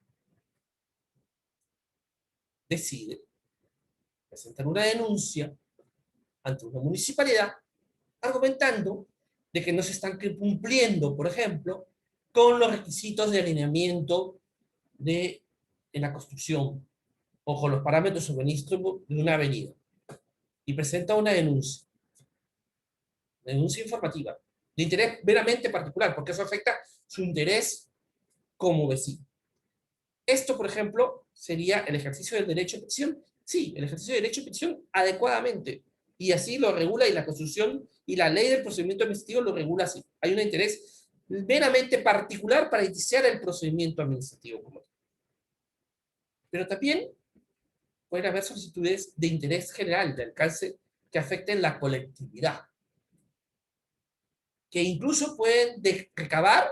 [SPEAKER 1] Decide presentar una denuncia ante una municipalidad argumentando de que no se están cumpliendo, por ejemplo, con los requisitos de alineamiento en la construcción o con los parámetros urbanísticos de una avenida. Y presenta una denuncia informativa, de interés meramente particular, porque eso afecta su interés como vecino. Esto, por ejemplo, sería el ejercicio del derecho de petición. Sí, el ejercicio del derecho de petición adecuadamente. Y así lo regula y la Constitución y la ley del procedimiento administrativo lo regula así. Hay un interés meramente particular para iniciar el procedimiento administrativo como tal. Pero también pueden haber solicitudes de interés general, de alcance, que afecten la colectividad, que incluso pueden recabar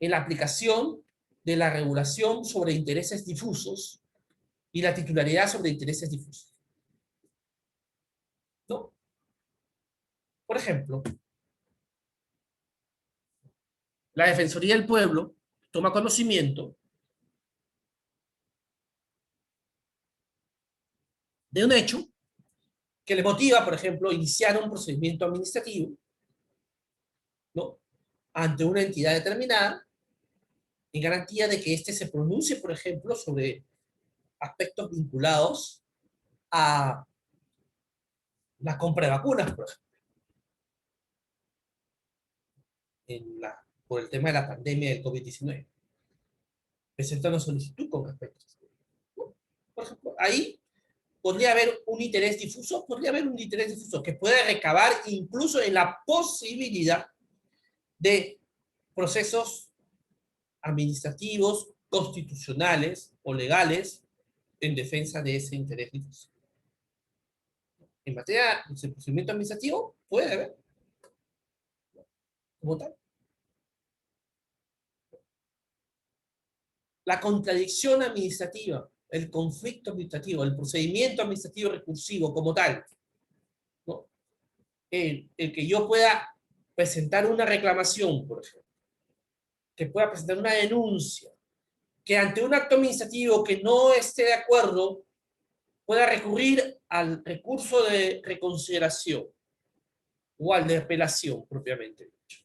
[SPEAKER 1] en la aplicación de la regulación sobre intereses difusos y la titularidad sobre intereses difusos, ¿no? Por ejemplo, la Defensoría del Pueblo toma conocimiento de un hecho que le motiva, por ejemplo, iniciar un procedimiento administrativo, ¿no?, ante una entidad determinada, en garantía de que éste se pronuncie, por ejemplo, sobre aspectos vinculados a la compra de vacunas, por ejemplo, por el tema de la pandemia del COVID-19. Presenta una solicitud con respecto a esto. Por ejemplo, ahí podría haber un interés difuso, que puede recabar incluso en la posibilidad de procesos administrativos, constitucionales o legales en defensa de ese interés difuso. En materia de procedimiento administrativo, puede haber, como tal. La contradicción administrativa, el conflicto administrativo, el procedimiento administrativo recursivo como tal, ¿no? El que yo pueda presentar una reclamación, por ejemplo, que pueda presentar una denuncia, que ante un acto administrativo que no esté de acuerdo, pueda recurrir al recurso de reconsideración, o al de apelación propiamente dicho,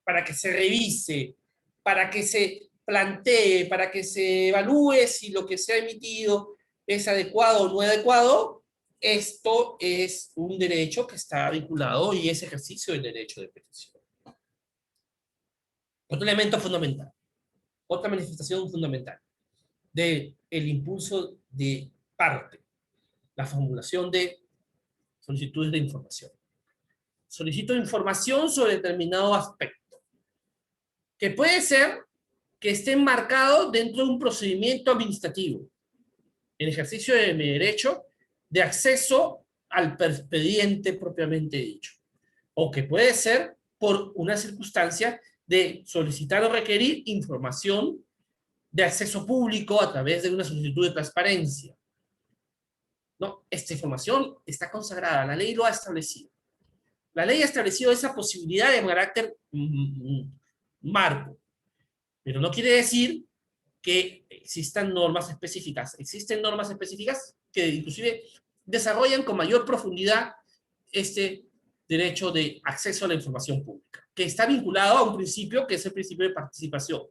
[SPEAKER 1] para que se revise, para que se plantee, para que se evalúe si lo que se ha emitido es adecuado o no adecuado. Esto es un derecho que está vinculado y es ejercicio del derecho de petición. Otro elemento fundamental, otra manifestación fundamental del impulso de parte, la formulación de solicitudes de información. Solicito información sobre determinado aspecto, que puede ser que esté enmarcado dentro de un procedimiento administrativo, en ejercicio de mi derecho de acceso al expediente propiamente dicho, o que puede ser por una circunstancia de solicitar o requerir información de acceso público a través de una solicitud de transparencia. No, esta información está consagrada, la ley lo ha establecido. La ley ha establecido esa posibilidad de carácter marco, pero no quiere decir que existan normas específicas. Existen normas específicas que inclusive desarrollan con mayor profundidad este derecho de acceso a la información pública, que está vinculado a un principio que es el principio de participación.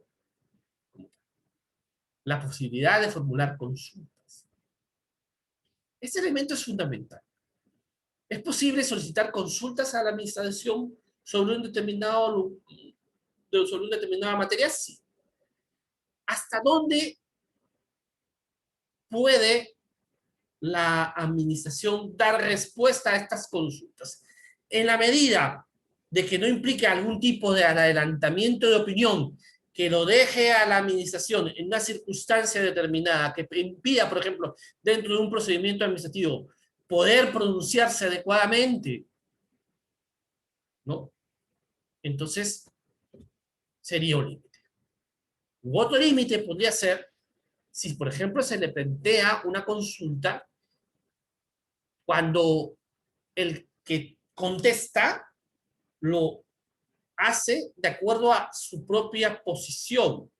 [SPEAKER 1] La posibilidad de formular consultas. Este elemento es fundamental. ¿Es posible solicitar consultas a la administración sobre sobre una determinada materia? Sí. ¿Hasta dónde puede la administración dar respuesta a estas consultas? En la medida de que no implique algún tipo de adelantamiento de opinión que lo deje a la administración en una circunstancia determinada, que impida, por ejemplo, dentro de un procedimiento administrativo, poder pronunciarse adecuadamente, ¿no? Entonces, sería un límite. Otro límite podría ser si, por ejemplo, se le plantea una consulta cuando el que contesta lo hace de acuerdo a su propia posición,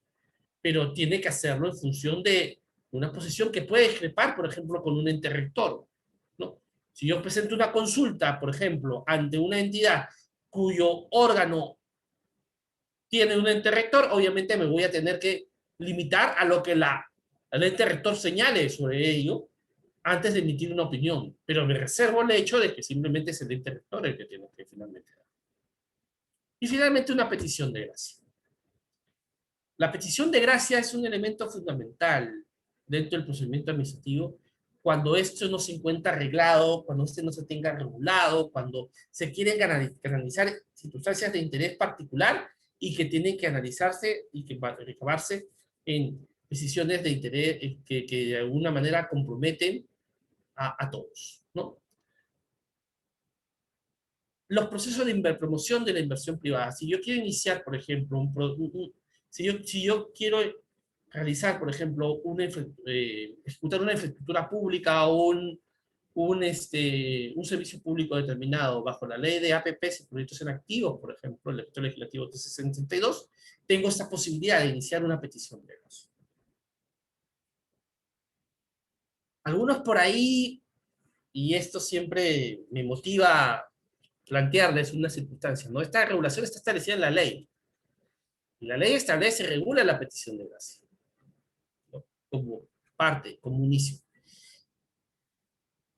[SPEAKER 1] pero tiene que hacerlo en función de una posición que puede discrepar, por ejemplo, con un ente rector, ¿no? Si yo presento una consulta, por ejemplo, ante una entidad cuyo órgano tiene un ente rector, obviamente me voy a tener que limitar a lo que el ente rector señale sobre ello antes de emitir una opinión, pero me reservo el hecho de que simplemente es el ente rector el que tiene que finalmente dar. Y finalmente una petición de gracia. La petición de gracia es un elemento fundamental dentro del procedimiento administrativo cuando esto no se encuentra arreglado, cuando este no se tenga regulado, cuando se quieren analizar circunstancias de interés particular y que tienen que analizarse y que recabarse en decisiones de interés que de alguna manera comprometen a todos, ¿no? Los procesos de promoción de la inversión privada. Si yo quiero iniciar, por ejemplo, si yo quiero realizar, por ejemplo, ejecutar una infraestructura pública o un servicio público determinado bajo la ley de APPs y proyectos en activos, por ejemplo, el decreto legislativo 362, tengo esta posibilidad de iniciar una petición de gasto. Algunos por ahí, y esto siempre me motiva a plantearles una circunstancia, ¿no? Esta regulación está establecida en la ley. Y la ley establece y regula la petición de gracia, ¿no? Como parte, como inicio.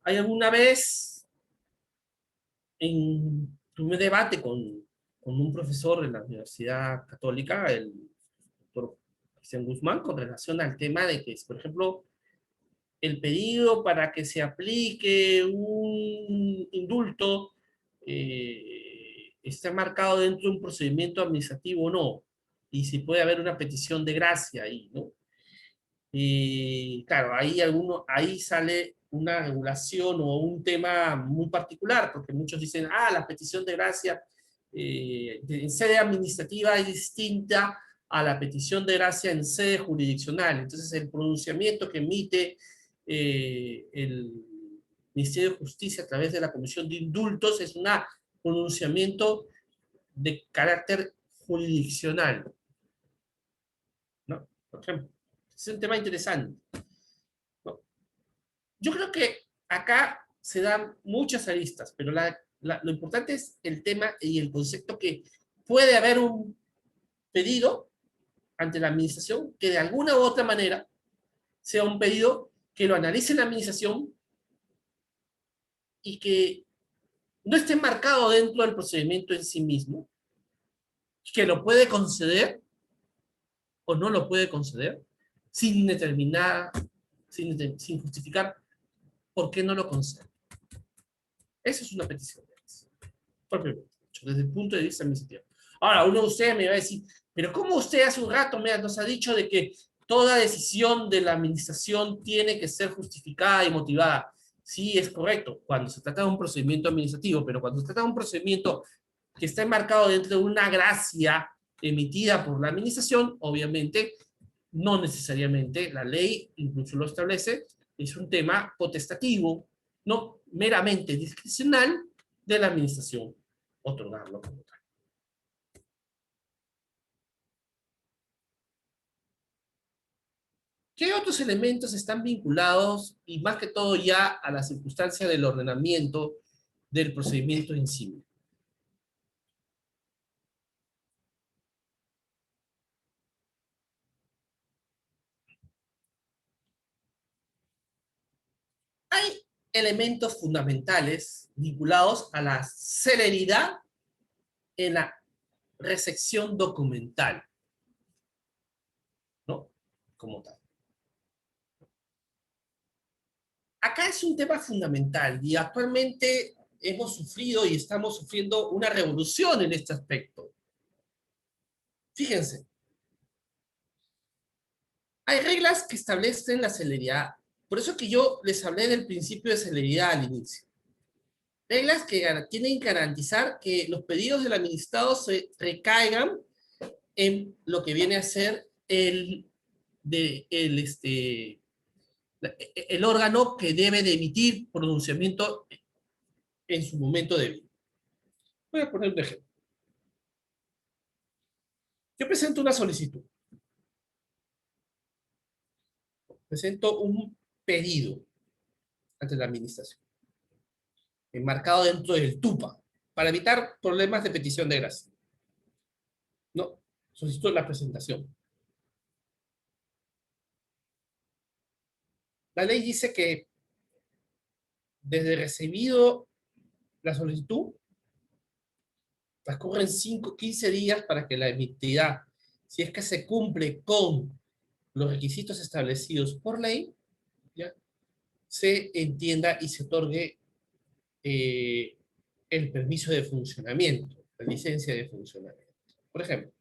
[SPEAKER 1] ¿Hay alguna vez tuve un debate con un profesor de la Universidad Católica, el doctor Cristian Guzmán, con relación al tema de que, por ejemplo, el pedido para que se aplique un indulto está marcado dentro de un procedimiento administrativo o no, y si puede haber una petición de gracia ahí, ¿no? Y claro, ahí sale una regulación o un tema muy particular, porque muchos dicen, la petición de gracia en sede administrativa es distinta a la petición de gracia en sede jurisdiccional. Entonces, el pronunciamiento que emite el Ministerio de Justicia a través de la Comisión de Indultos es un pronunciamiento de carácter jurisdiccional, ¿no? Por ejemplo, es un tema interesante, ¿no? Yo creo que acá se dan muchas aristas, pero Lo importante es el tema y el concepto que puede haber un pedido ante la administración que de alguna u otra manera sea un pedido que lo analice la administración y que no esté marcado dentro del procedimiento en sí mismo, que lo puede conceder o no lo puede conceder sin determinar, sin justificar por qué no lo concede. Esa es una petición propiamente, desde el punto de vista administrativo. Ahora, uno de ustedes me va a decir, pero ¿cómo usted hace un rato nos ha dicho de que toda decisión de la administración tiene que ser justificada y motivada? Sí, es correcto, cuando se trata de un procedimiento administrativo, pero cuando se trata de un procedimiento que está enmarcado dentro de una gracia emitida por la administración, obviamente, no necesariamente, la ley incluso lo establece, es un tema potestativo, no meramente discrecional de la administración otorgarlo como tal. ¿Qué otros elementos están vinculados y más que todo ya a la circunstancia del ordenamiento del procedimiento en sí? Hay elementos fundamentales vinculados a la celeridad en la recepción documental, ¿no? Como tal. Acá es un tema fundamental y actualmente hemos sufrido y estamos sufriendo una revolución en este aspecto. Fíjense, hay reglas que establecen la celeridad. Por eso que yo les hablé del principio de celeridad al inicio. Reglas que tienen que garantizar que los pedidos del administrado se recaigan en lo que viene a ser el órgano que debe de emitir pronunciamiento en su momento debido. Voy a poner un ejemplo. Yo presento una solicitud, presento un pedido ante la administración, enmarcado dentro del TUPA, para evitar problemas de petición de gracia. No, solicito la presentación. La ley dice que desde recibido la solicitud, transcurren 15 días para que la entidad, si es que se cumple con los requisitos establecidos por ley, ¿ya?, se entienda y se otorgue el permiso de funcionamiento, la licencia de funcionamiento. Por ejemplo,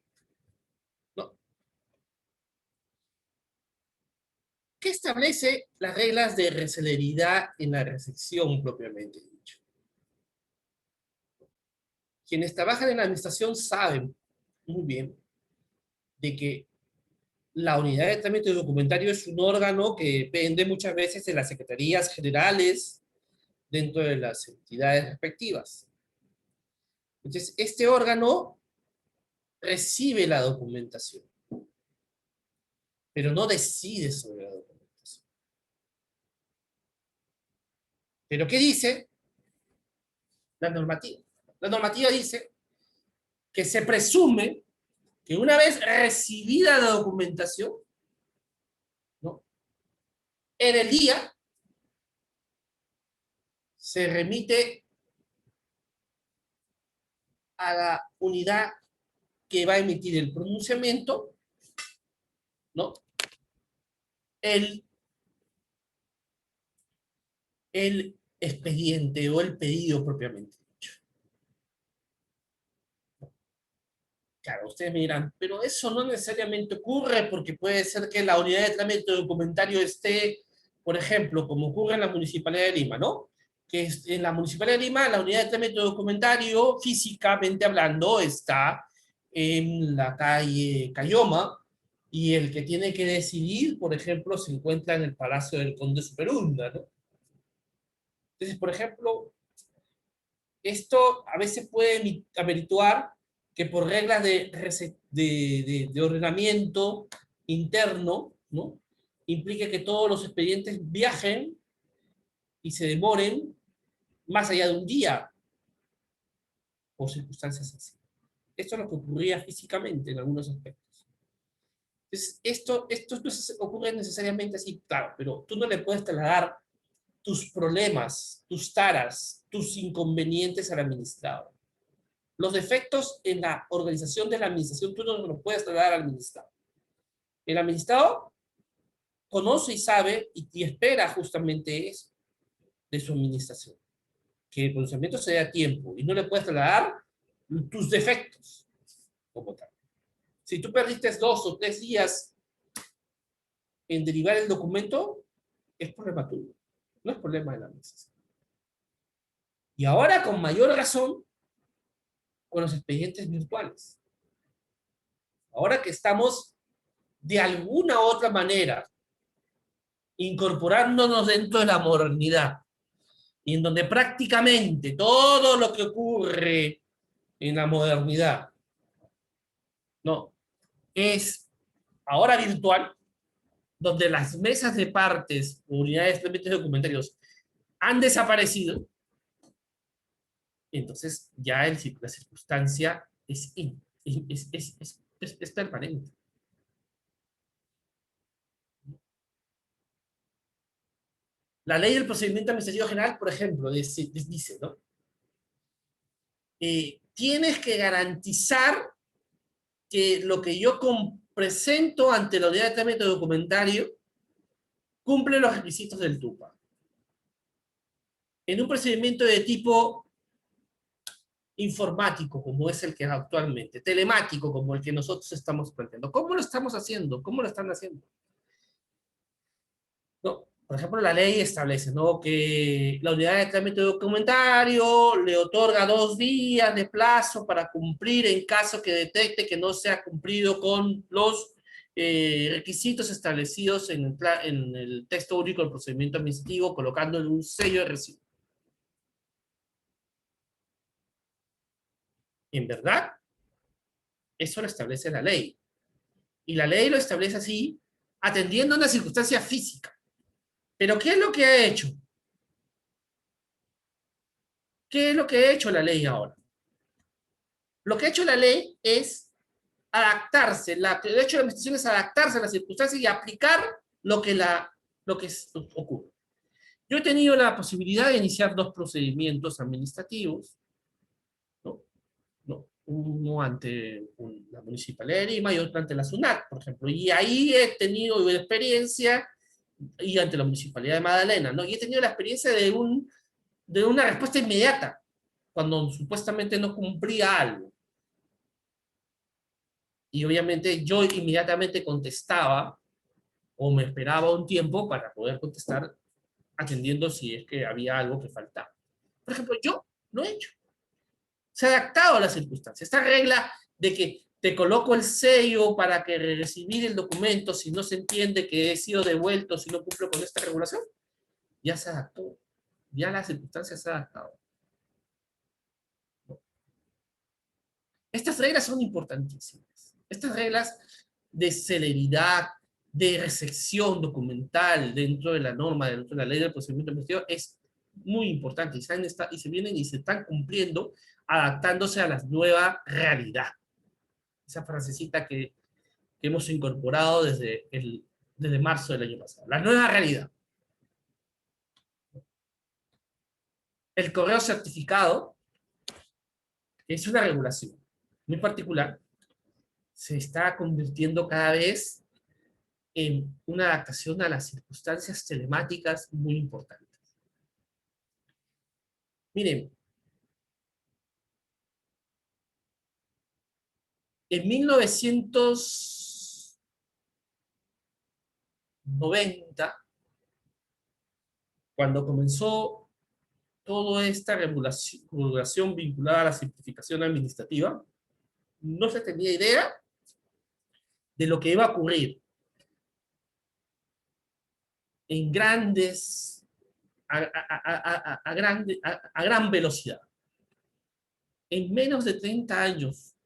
[SPEAKER 1] ¿no? ¿Qué establece las reglas de celeridad en la recepción propiamente dicho? Quienes trabajan en la administración saben muy bien de que la unidad de trámite documentario es un órgano que depende muchas veces de las secretarías generales dentro de las entidades respectivas. Entonces, este órgano recibe la documentación, pero no decide sobre la documentación. ¿Pero qué dice la normativa? La normativa dice que se presume que una vez recibida la documentación, ¿no?, en el día se remite a la unidad que va a emitir el pronunciamiento, ¿no?, el, el expediente o el pedido propiamente dicho. Claro, ustedes me dirán, pero eso no necesariamente ocurre porque puede ser que la unidad de trámite documentario esté, por ejemplo, como ocurre en la Municipalidad de Lima, ¿no? Que en la Municipalidad de Lima la unidad de trámite documentario, físicamente hablando, está en la calle Cayoma, y el que tiene que decidir, por ejemplo, se encuentra en el Palacio del Conde Superunda, ¿no? Entonces, por ejemplo, esto a veces puede amerituar que por reglas de ordenamiento interno, ¿no?, implique que todos los expedientes viajen y se demoren más allá de un día. o circunstancias así. Esto es lo que ocurría físicamente en algunos aspectos. Entonces, esto no ocurre necesariamente así, claro, pero tú no le puedes trasladar tus problemas, tus taras, tus inconvenientes al administrador. Los defectos en la organización de la administración tú no los puedes trasladar al administrador. El administrador conoce y sabe y espera justamente eso de su administración, que el procesamiento se dé a tiempo y no le puedes trasladar tus defectos como tal. Si tú perdiste 2 o 3 días en derivar el documento, es problema tuyo, no es problema de la administración. Y ahora con mayor razón con los expedientes virtuales. Ahora que estamos de alguna u otra manera incorporándonos dentro de la modernidad, y en donde prácticamente todo lo que ocurre en la modernidad no es ahora virtual, donde las mesas de partes, unidades de trámites documentarios han desaparecido, entonces ya la circunstancia es permanente. La ley del procedimiento administrativo general, por ejemplo, dice, ¿no? Tienes que garantizar que lo que yo presento ante la unidad de trámite documentario cumple los requisitos del TUPA. En un procedimiento de tipo informático, como es el que es actualmente, telemático, como el que nosotros estamos planteando. ¿Cómo lo estamos haciendo? ¿Cómo lo están haciendo? No, por ejemplo, la ley establece, ¿no?, que la unidad de trámite documentario le otorga 2 días de plazo para cumplir en caso que detecte que no se ha cumplido con los requisitos establecidos en el texto único del procedimiento administrativo, colocándole un sello de recibo. En verdad, eso lo establece la ley. Y la ley lo establece así, atendiendo a una circunstancia física. Pero ¿qué es lo que ha hecho? ¿Qué es lo que ha hecho la ley ahora? Lo que ha hecho la ley es adaptarse, el derecho de la administración es adaptarse a las circunstancias y aplicar lo que ocurre. Yo he tenido la posibilidad de iniciar 2 procedimientos administrativos, ¿no? Uno ante la Municipalidad de Lima y otro ante la SUNAT, por ejemplo, y ahí he tenido experiencia, y ante la Municipalidad de Magdalena, ¿no? Y he tenido la experiencia de una respuesta inmediata, cuando supuestamente no cumplía algo. Y obviamente yo inmediatamente contestaba, o me esperaba un tiempo para poder contestar, atendiendo si es que había algo que faltaba. Por ejemplo, yo lo he hecho. Se ha adaptado a las circunstancias. Esta regla de que te coloco el sello para que recibir el documento si no se entiende que he sido devuelto, si no cumplo con esta regulación, ya se adaptó. Ya las circunstancias se han adaptado. Estas reglas son importantísimas. Estas reglas de celeridad, de recepción documental dentro de la norma, dentro de la ley del procedimiento administrativo, es muy importante y se vienen y se están cumpliendo, adaptándose a la nueva realidad. Esa frasecita que hemos incorporado desde marzo del año pasado. La nueva realidad. El correo certificado es una regulación muy particular, se está convirtiendo cada vez en una adaptación a las circunstancias telemáticas muy importantes. Miren, en 1990, cuando comenzó toda esta regulación vinculada a la simplificación administrativa, no se tenía idea de lo que iba a ocurrir en a gran velocidad. En menos de 30 años,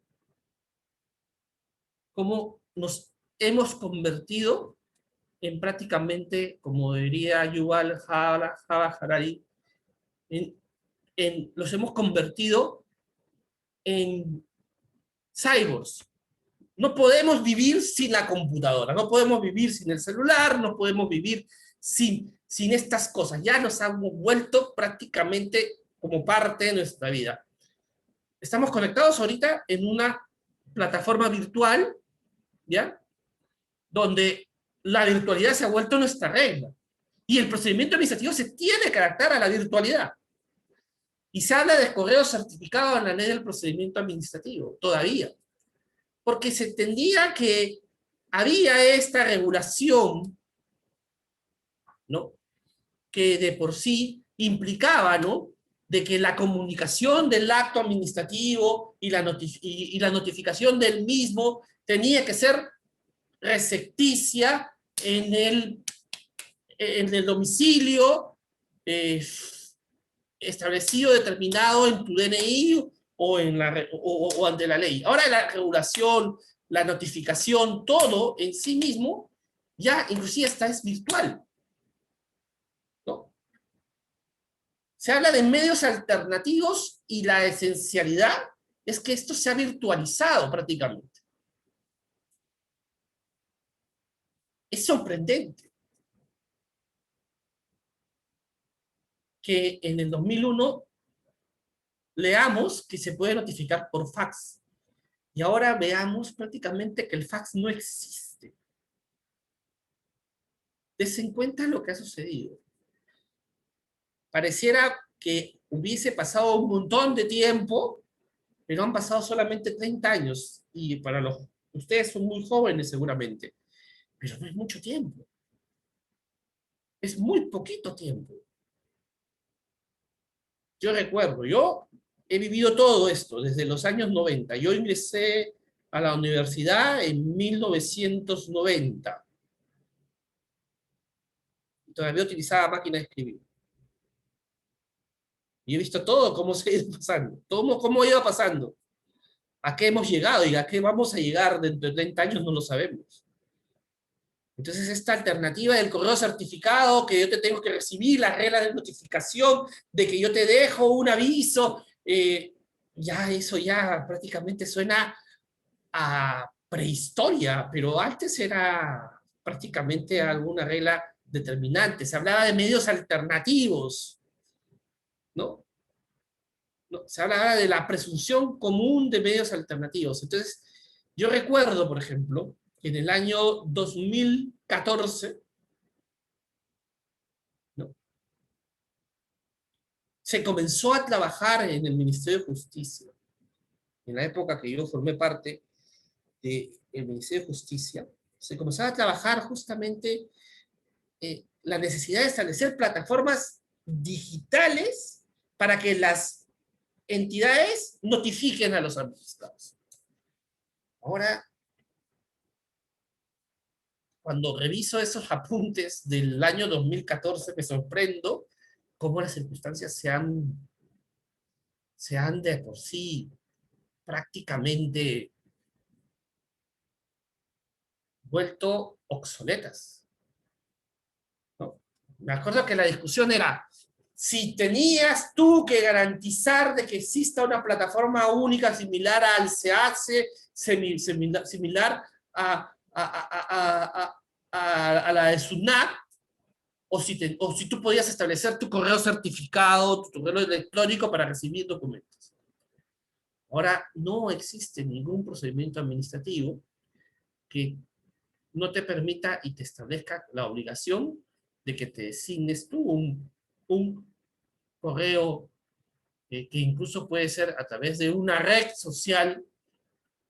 [SPEAKER 1] cómo nos hemos convertido en prácticamente, como diría Yuval Harari, los hemos convertido en cyborgs. No podemos vivir sin la computadora, no podemos vivir sin el celular, no podemos vivir sin estas cosas. Ya nos han vuelto prácticamente como parte de nuestra vida. Estamos conectados ahorita en una plataforma virtual, ¿ya? Donde la virtualidad se ha vuelto nuestra regla. Y el procedimiento administrativo se tiene que adaptar a la virtualidad. Y se habla de correo certificado en la ley del procedimiento administrativo, todavía. Porque se entendía que había esta regulación, ¿no? Que de por sí implicaba, ¿no? De que la comunicación del acto administrativo y la notificación del mismo tenía que ser recepticia en el domicilio establecido, determinado en tu DNI o ante la ley. Ahora la regulación, la notificación, todo en sí mismo, ya inclusive hasta es virtual, ¿no? Se habla de medios alternativos y la esencialidad es que esto se ha virtualizado prácticamente. Es sorprendente que en el 2001 leamos que se puede notificar por fax. Y ahora veamos prácticamente que el fax no existe. Desen cuenta lo que ha sucedido. Pareciera que hubiese pasado un montón de tiempo, pero han pasado solamente 30 años. Y para ustedes son muy jóvenes seguramente, pero no es mucho tiempo. Es muy poquito tiempo. Yo recuerdo, yo he vivido todo esto desde los años 90. Yo ingresé a la universidad en 1990. Todavía utilizaba máquina de escribir. Y he visto todo cómo se ha ido pasando, todo cómo iba pasando. ¿A qué hemos llegado y a qué vamos a llegar dentro de 30 años? No lo sabemos. Entonces, esta alternativa del correo certificado, que yo te tengo que recibir, las reglas de notificación, de que yo te dejo un aviso, ya eso ya prácticamente suena a prehistoria, pero antes era prácticamente alguna regla determinante. Se hablaba de medios alternativos, ¿no? No, se hablaba de la presunción común de medios alternativos. Entonces, yo recuerdo, por ejemplo, que en el año 2014, ¿no? Se comenzó a trabajar en el Ministerio de Justicia. En la época que yo formé parte del Ministerio de Justicia, se comenzaba a trabajar justamente la necesidad de establecer plataformas digitales para que las entidades notifiquen a los administrados. Ahora, cuando reviso esos apuntes del año 2014, me sorprendo cómo las circunstancias se han de por sí prácticamente vuelto obsoletas, ¿no? Me acuerdo que la discusión era si tenías tú que garantizar de que exista una plataforma única similar al SEACE, similar a la de SUNAT, o si tú podías establecer tu correo certificado, tu correo electrónico para recibir documentos. Ahora no existe ningún procedimiento administrativo que no te permita y te establezca la obligación de que te designes tú un correo que incluso puede ser a través de una red social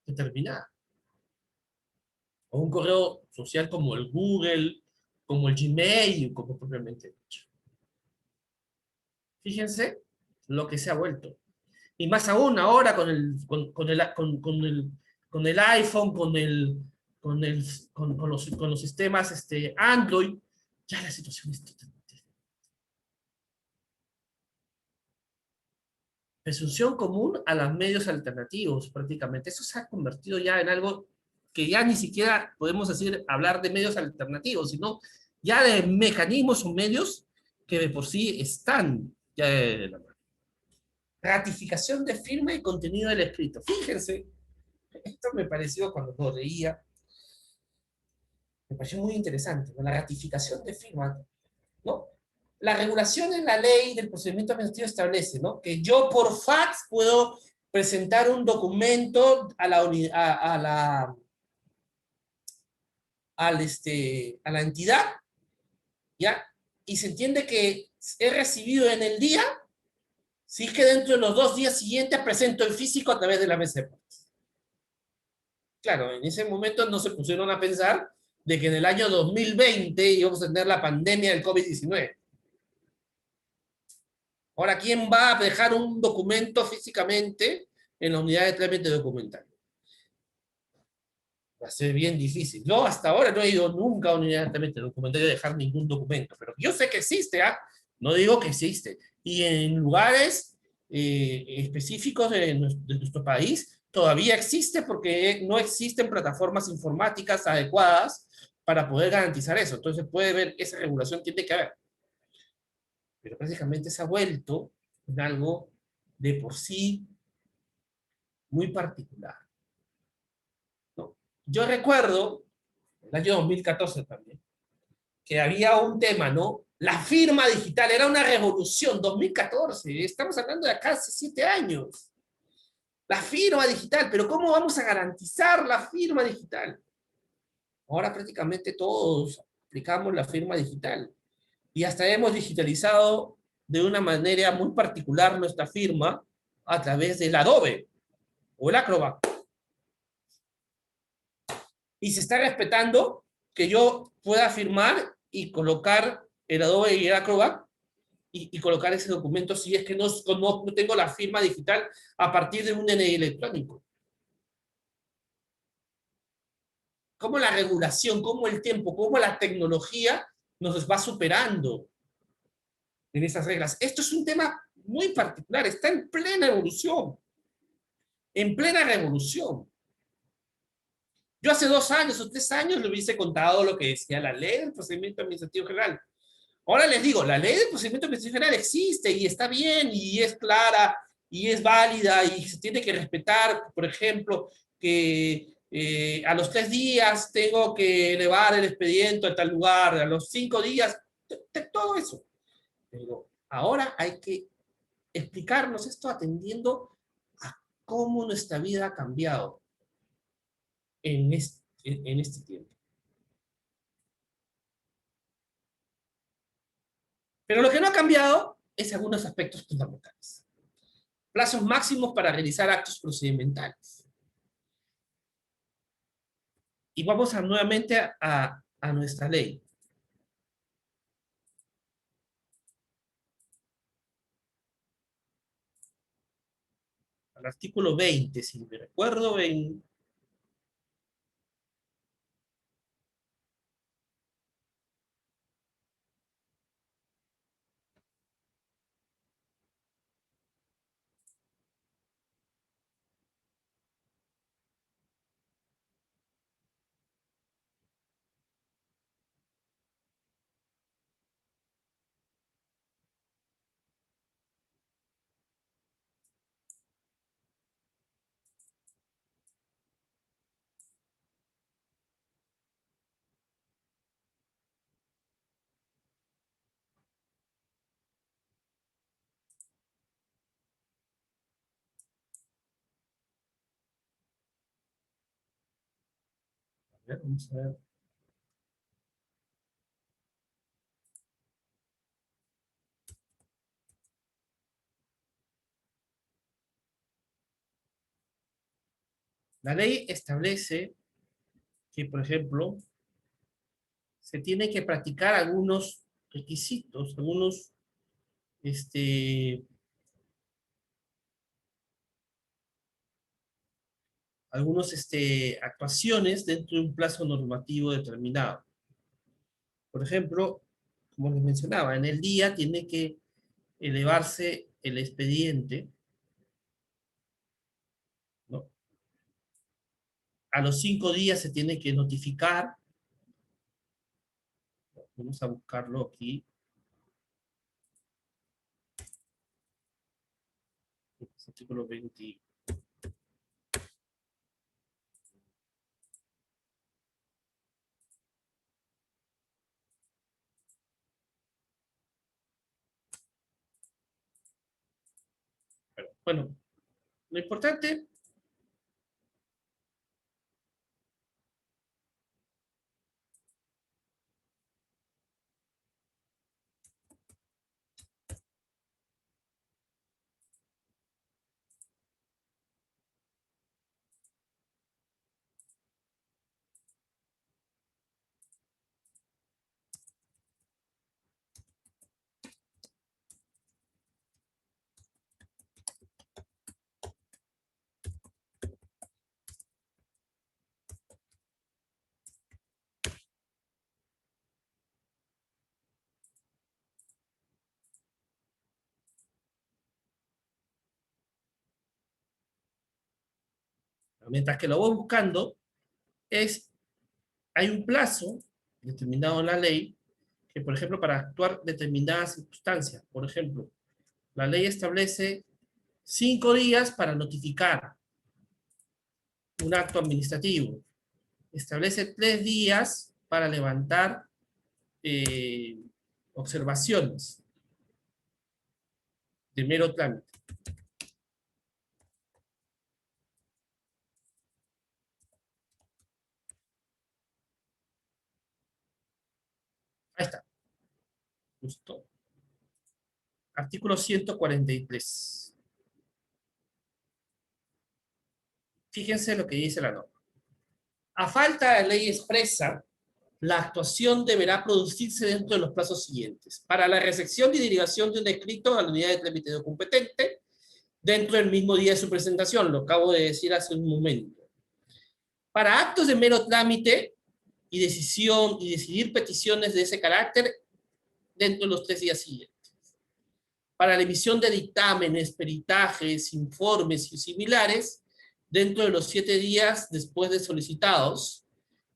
[SPEAKER 1] determinada. O un correo social como el Google, como el Gmail, como propiamente dicho. Fíjense lo que se ha vuelto. Y más aún ahora con el iPhone, con los sistemas Android, ya la situación es totalmente. Presunción común a los medios alternativos, prácticamente. Eso se ha convertido ya en algo que ya ni siquiera podemos decir, hablar de medios alternativos, sino ya de mecanismos o medios que de por sí están ya de la mano. ratificación de firma y contenido del escrito. Fíjense, esto me pareció cuando lo leía, me pareció muy interesante, ¿no? La ratificación de firma, ¿no? La regulación en la ley del procedimiento administrativo establece, ¿no? Que yo por fax puedo presentar un documento a la, a la entidad, ¿ya? Y se entiende que he recibido en el día, si es que dentro de los 2 días siguientes presento el físico a través de la mesa de pagos. Claro, en ese momento no se pusieron a pensar de que en el año 2020 íbamos a tener la pandemia del COVID-19. Ahora, ¿quién va a dejar un documento físicamente en la unidad de trámite documental? Va a ser bien difícil. Yo hasta ahora no he ido nunca a una unidad de trámite documental a dejar ningún documento, pero yo sé que existe, ¿ah? No digo que existe. Y en lugares específicos de nuestro país todavía existe porque no existen plataformas informáticas adecuadas para poder garantizar eso. Entonces puede ver, esa regulación tiene que haber. Pero prácticamente se ha vuelto en algo de por sí muy particular, ¿no? Yo recuerdo, el año 2014 también, que había un tema, ¿no? La firma digital era una revolución, 2014, estamos hablando de acá hace 7 años. La firma digital, pero ¿cómo vamos a garantizar la firma digital? Ahora prácticamente todos aplicamos la firma digital y hasta hemos digitalizado de una manera muy particular nuestra firma a través del Adobe o el Acrobat. Y se está respetando que yo pueda firmar y colocar el Adobe y el Acrobat y colocar ese documento si es que no tengo la firma digital a partir de un DNI electrónico. Cómo la regulación, cómo el tiempo, cómo la tecnología nos va superando en esas reglas. Esto es un tema muy particular, está en plena evolución, en plena revolución. Yo hace 2 años o 3 años le hubiese contado lo que decía la ley del procedimiento administrativo general. Ahora les digo, la ley del procedimiento administrativo general existe y está bien y es clara y es válida y se tiene que respetar, por ejemplo, que a los 3 días tengo que elevar el expediente a tal lugar, a los 5 días, todo eso. Pero ahora hay que explicarnos esto atendiendo a cómo nuestra vida ha cambiado en este tiempo. Pero lo que no ha cambiado es algunos aspectos fundamentales. Plazos máximos para realizar actos procedimentales. Y vamos nuevamente a nuestra ley. Al artículo 20, si me recuerdo, vamos a ver. La ley establece que, por ejemplo, se tiene que practicar algunos requisitos, este, actuaciones dentro de un plazo normativo determinado. Por ejemplo, como les mencionaba, en el día tiene que elevarse el expediente, ¿no? A los 5 días se tiene que notificar. Vamos a buscarlo aquí. Artículo 20. Bueno, lo importante, mientras que lo voy buscando, hay un plazo determinado en la ley que, por ejemplo, para actuar determinadas circunstancias, por ejemplo, la ley establece 5 días para notificar un acto administrativo, establece 3 días para levantar eh, observaciones de mero trámite. Ahí está, justo. Artículo 143. Fíjense lo que dice la norma. A falta de ley expresa, la actuación deberá producirse dentro de los plazos siguientes. Para la recepción y derivación de un escrito a la unidad de trámite competente, dentro del mismo día de su presentación, lo acabo de decir hace un momento. Para actos de mero trámite y decisión y decidir peticiones de ese carácter, dentro de los 3 días siguientes. Para la emisión de dictámenes, peritajes, informes y similares, dentro de los 7 días después de solicitados,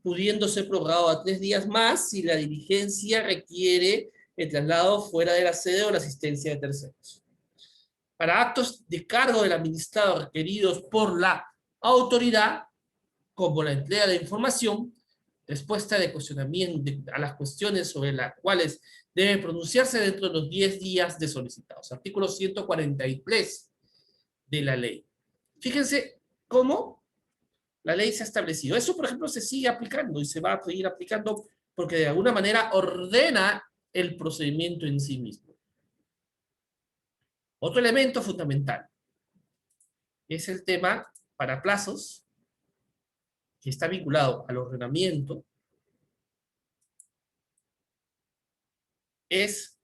[SPEAKER 1] pudiendo ser prorrogado a 3 días más si la diligencia requiere el traslado fuera de la sede o la asistencia de terceros. Para actos de cargo del administrado requeridos por la autoridad, como la entrega de información, respuesta de cuestionamiento a las cuestiones sobre las cuales debe pronunciarse dentro de los 10 días de solicitados. Artículo 143 de la ley. Fíjense cómo la ley se ha establecido. Eso, por ejemplo, se sigue aplicando y se va a seguir aplicando porque de alguna manera ordena el procedimiento en sí mismo. Otro elemento fundamental es el tema para plazos, que está vinculado al ordenamiento, es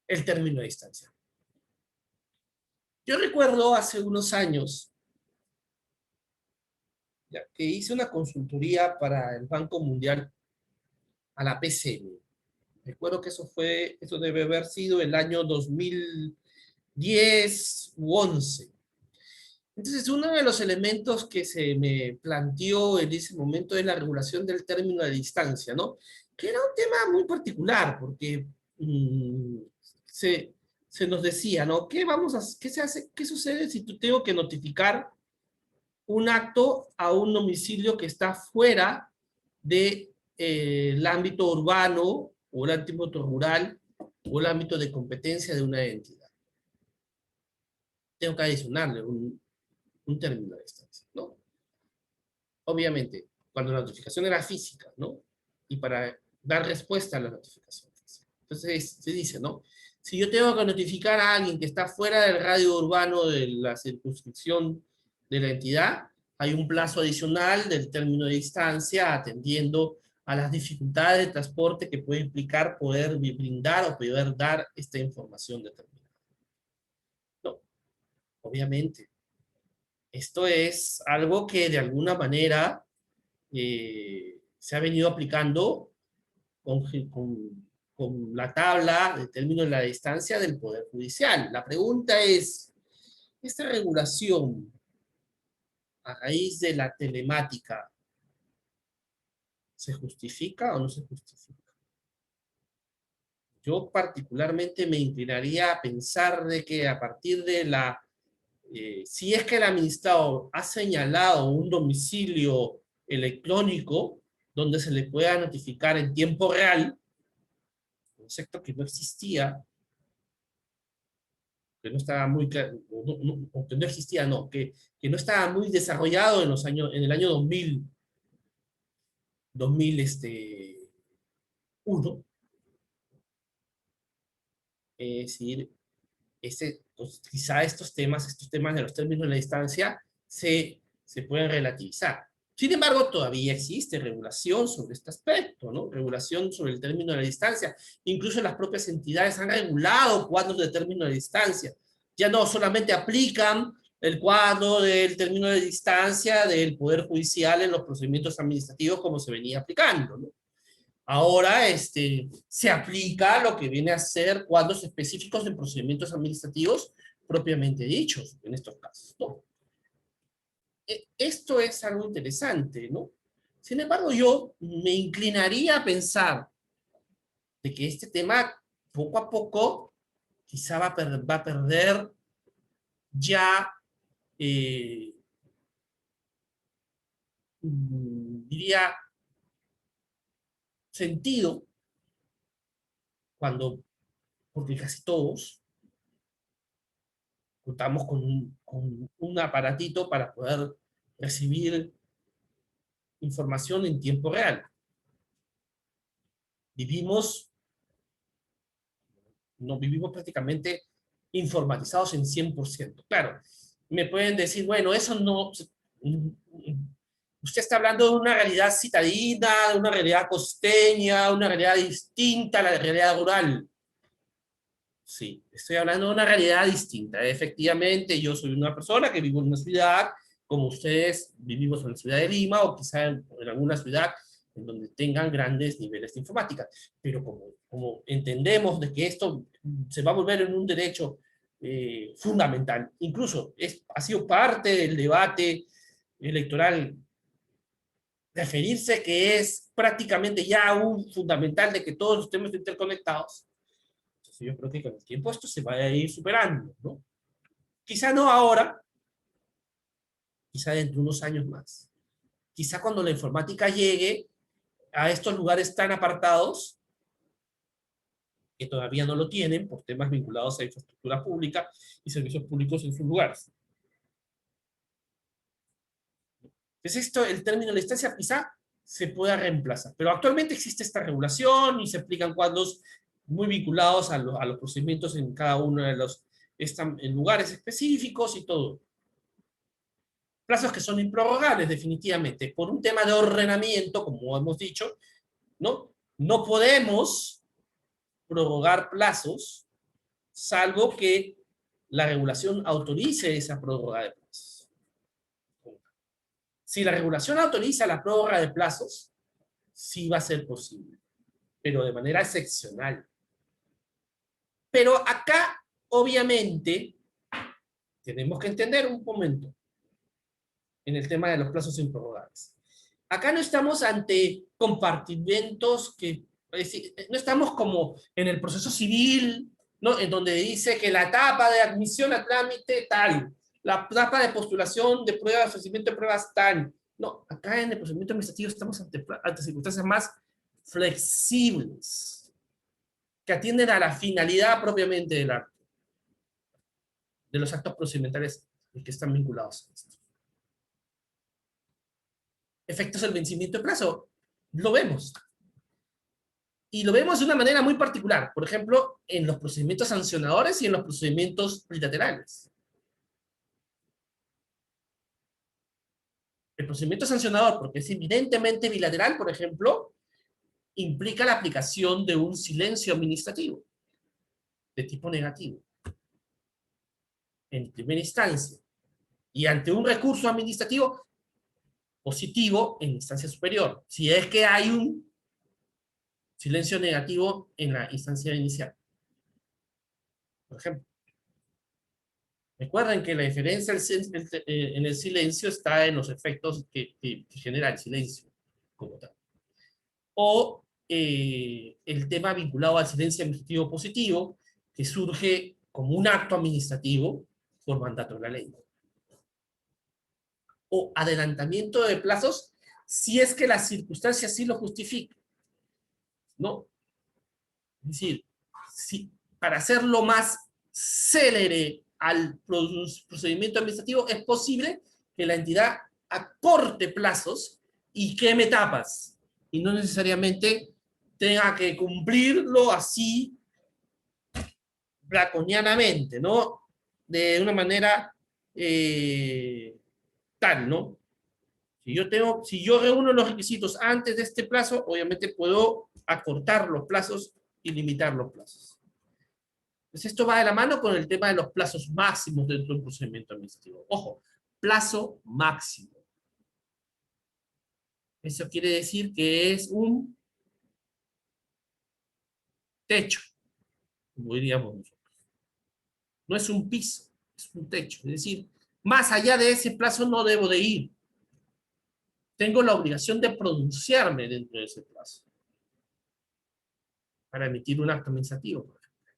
[SPEAKER 1] el término de distancia. Yo recuerdo hace unos años ya, que hice una consultoría para el Banco Mundial a la PCM. Recuerdo que eso debe haber sido el año 2010 u 11. Entonces, uno de los elementos que se me planteó en ese momento es la regulación del término de distancia, ¿no? Que era un tema muy particular, porque se, se nos decía, ¿no? ¿Qué se hace, qué sucede si tú tengo que notificar un acto a un domicilio que está fuera de, el ámbito urbano o el ámbito rural o el ámbito de competencia de una entidad? Tengo que adicionarle un término de distancia, ¿no? Obviamente, cuando la notificación era física, ¿no? Y para dar respuesta a la notificación física. Entonces, se dice, ¿no? Si yo tengo que notificar a alguien que está fuera del radio urbano de la circunscripción de la entidad, hay un plazo adicional del término de distancia atendiendo a las dificultades de transporte que puede implicar poder brindar o poder dar esta información determinada. No, obviamente. Esto es algo que de alguna manera se ha venido aplicando con la tabla de términos de la distancia del Poder Judicial. La pregunta es, ¿esta regulación a raíz de la telemática se justifica o no se justifica? Yo particularmente me inclinaría a pensar de que a partir de la si es que el administrador ha señalado un domicilio electrónico donde se le pueda notificar en tiempo real, concepto que no existía, que no estaba muy claro, que no existía, no, que no estaba muy desarrollado en los años, en el año 2000 uno, es decir, pues, quizá estos temas de los términos de la distancia, se pueden relativizar. Sin embargo, todavía existe regulación sobre este aspecto, ¿no? Regulación sobre el término de la distancia. Incluso las propias entidades han regulado cuadros de término de distancia. Ya no solamente aplican el cuadro del término de distancia del Poder Judicial en los procedimientos administrativos como se venía aplicando, ¿no? Ahora se aplica lo que viene a ser cuadros específicos de procedimientos administrativos propiamente dichos en estos casos, ¿no? Esto es algo interesante, ¿no? Sin embargo, yo me inclinaría a pensar de que este tema poco a poco quizá va a perder ya, eh, diría, sentido cuando, porque casi todos contamos con un aparatito para poder recibir información en tiempo real. Vivimos, no vivimos prácticamente informatizados en 100%. Claro, me pueden decir, bueno, eso no, usted está hablando de una realidad citadina, de una realidad costeña, una realidad distinta a la realidad rural. Sí, estoy hablando de una realidad distinta. Efectivamente, yo soy una persona que vivo en una ciudad, como ustedes vivimos en la ciudad de Lima, o quizá en alguna ciudad en donde tengan grandes niveles de informática. Pero como entendemos de que esto se va a volver en un derecho fundamental, incluso ha sido parte del debate electoral, referirse que es prácticamente ya un fundamental de que todos estemos interconectados. Entonces yo creo que con el tiempo esto se va a ir superando, ¿no? Quizá no ahora, quizá dentro de unos años más. Quizá cuando la informática llegue a estos lugares tan apartados, que todavía no lo tienen por temas vinculados a infraestructura pública y servicios públicos en sus lugares. Entonces esto, el término de la instancia quizá se pueda reemplazar, pero actualmente existe esta regulación y se aplican cuadros muy vinculados a los procedimientos en cada uno de los en lugares específicos y todo. Plazos que son improrrogables, definitivamente, por un tema de ordenamiento, como hemos dicho, ¿no? No podemos prorrogar plazos, salvo que la regulación autorice esa prórroga de plazos. Si la regulación autoriza la prórroga de plazos, sí va a ser posible, pero de manera excepcional. Pero acá, obviamente, tenemos que entender un momento en el tema de los plazos improrrogables. Acá no estamos ante compartimentos que, es decir, no estamos como en el proceso civil, ¿no? En donde dice que la etapa de admisión a trámite tal, la etapa de postulación de pruebas, ofrecimiento de pruebas tal. No, acá en el procedimiento administrativo estamos ante circunstancias más flexibles, que atienden a la finalidad propiamente de los actos procedimentales que están vinculados a esto. Efectos del vencimiento de plazo, lo vemos. Y lo vemos de una manera muy particular, por ejemplo, en los procedimientos sancionadores y en los procedimientos bilaterales. El procedimiento sancionador, porque es evidentemente bilateral, por ejemplo, implica la aplicación de un silencio administrativo de tipo negativo en primera instancia y ante un recurso administrativo positivo en instancia superior, si es que hay un silencio negativo en la instancia inicial, por ejemplo. Recuerden que la diferencia en el silencio está en los efectos que genera el silencio como tal. O el tema vinculado al silencio administrativo positivo, que surge como un acto administrativo por mandato de la ley. o adelantamiento de plazos si es que las circunstancias sí lo justifican, ¿no? Es decir, si, para hacerlo más célere al procedimiento administrativo, es posible que la entidad acorte plazos y queme etapas, y no necesariamente tenga que cumplirlo así draconianamente, ¿no? De una manera tal, ¿no? Si yo reúno los requisitos antes de este plazo, obviamente puedo acortar los plazos y limitar los plazos. Entonces esto va de la mano con el tema de los plazos máximos dentro de un procedimiento administrativo. Ojo, plazo máximo. Eso quiere decir que es un techo, como diríamos nosotros. No es un piso, es un techo. Es decir, más allá de ese plazo no debo de ir. Tengo la obligación de pronunciarme dentro de ese plazo para emitir un acto administrativo, por ejemplo.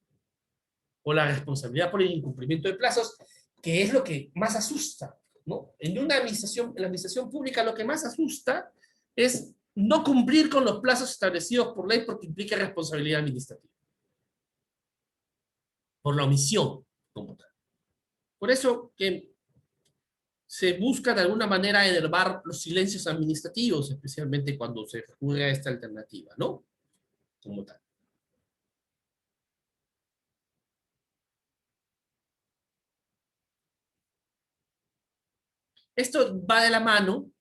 [SPEAKER 1] O la responsabilidad por el incumplimiento de plazos, que es lo que más asusta, ¿no? En una administración, en la administración pública, lo que más asusta es no cumplir con los plazos establecidos por ley porque implica responsabilidad administrativa. Por la omisión, como tal. Por eso que se busca de alguna manera enervar los silencios administrativos, especialmente cuando se juega esta alternativa, ¿no? Como tal. Esto va de la mano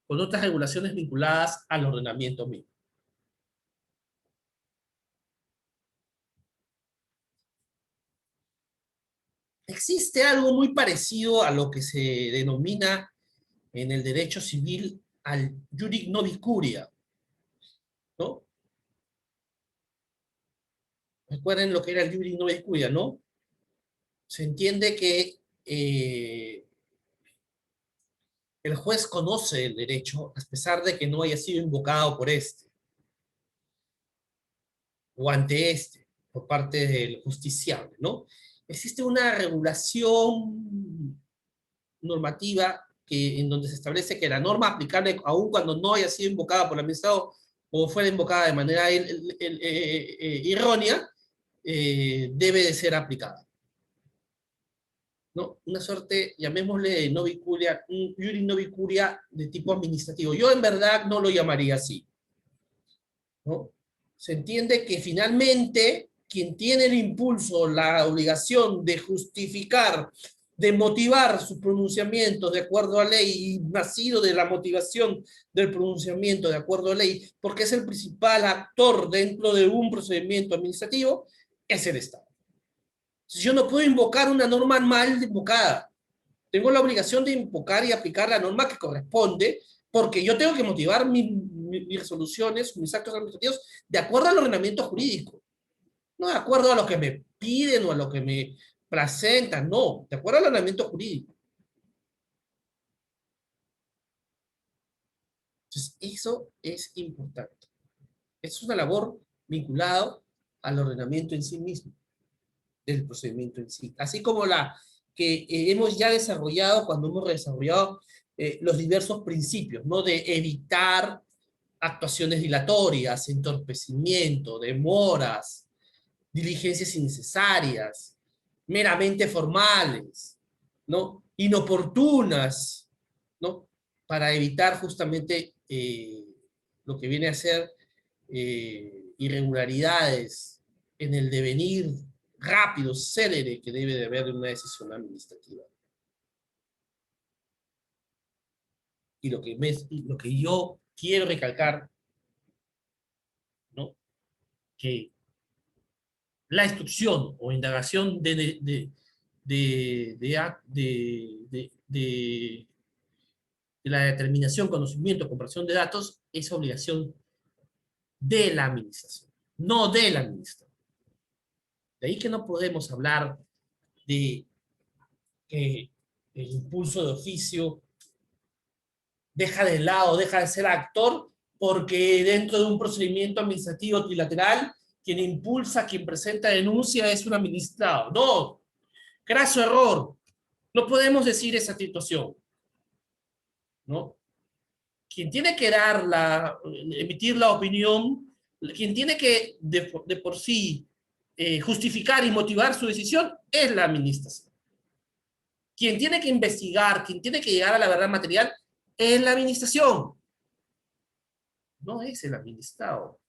[SPEAKER 1] con otras regulaciones vinculadas al ordenamiento mismo. Existe algo muy parecido a lo que se denomina en el derecho civil al iuris novi curia, ¿no? Recuerden lo que era el iuris novi curia, ¿no? Se entiende que el juez conoce el derecho a pesar de que no haya sido invocado por este o ante este por parte del justiciable, ¿no? Existe una regulación normativa en donde se establece que la norma aplicable, aun cuando no haya sido invocada por el administrado o fuera invocada de manera errónea, debe de ser aplicada, ¿no? Una suerte, llamémosle de novicuria, un iuris novicuria de tipo administrativo. Yo en verdad no lo llamaría así, ¿no? Se entiende que finalmente quien tiene el impulso, la obligación de justificar, de motivar su pronunciamiento de acuerdo a ley y nacido de la motivación del pronunciamiento de acuerdo a ley, porque es el principal actor dentro de un procedimiento administrativo, es el Estado. Si yo no puedo invocar una norma mal invocada, tengo la obligación de invocar y aplicar la norma que corresponde, porque yo tengo que motivar mis resoluciones, mis actos administrativos, de acuerdo al ordenamiento jurídico. No de acuerdo a lo que me piden o a lo que me presentan, no, de acuerdo al ordenamiento jurídico. Entonces, eso es importante. Es una labor vinculada al ordenamiento en sí mismo, del procedimiento en sí. Así como la que hemos ya desarrollado cuando hemos desarrollado los diversos principios, ¿no? De evitar actuaciones dilatorias, entorpecimiento, demoras, diligencias innecesarias, meramente formales, ¿no? Inoportunas, ¿no? Para evitar justamente lo que viene a ser irregularidades en el devenir rápido, célere que debe de haber de una decisión administrativa. Y lo que yo quiero recalcar, ¿no? Que la instrucción o indagación de la determinación, conocimiento, comparación de datos es obligación de la administración, no del administrador. De ahí que no podemos hablar de que el impulso de oficio deja de lado, deja de ser actor, porque dentro de un procedimiento administrativo trilateral, quien impulsa, quien presenta denuncia es un administrado. No, graso error. No podemos decir esa situación. ¿no? Quien tiene que emitir la opinión, quien tiene que de por sí justificar y motivar su decisión es la administración. Quien tiene que investigar, quien tiene que llegar a la verdad material es la administración, no es el administrado.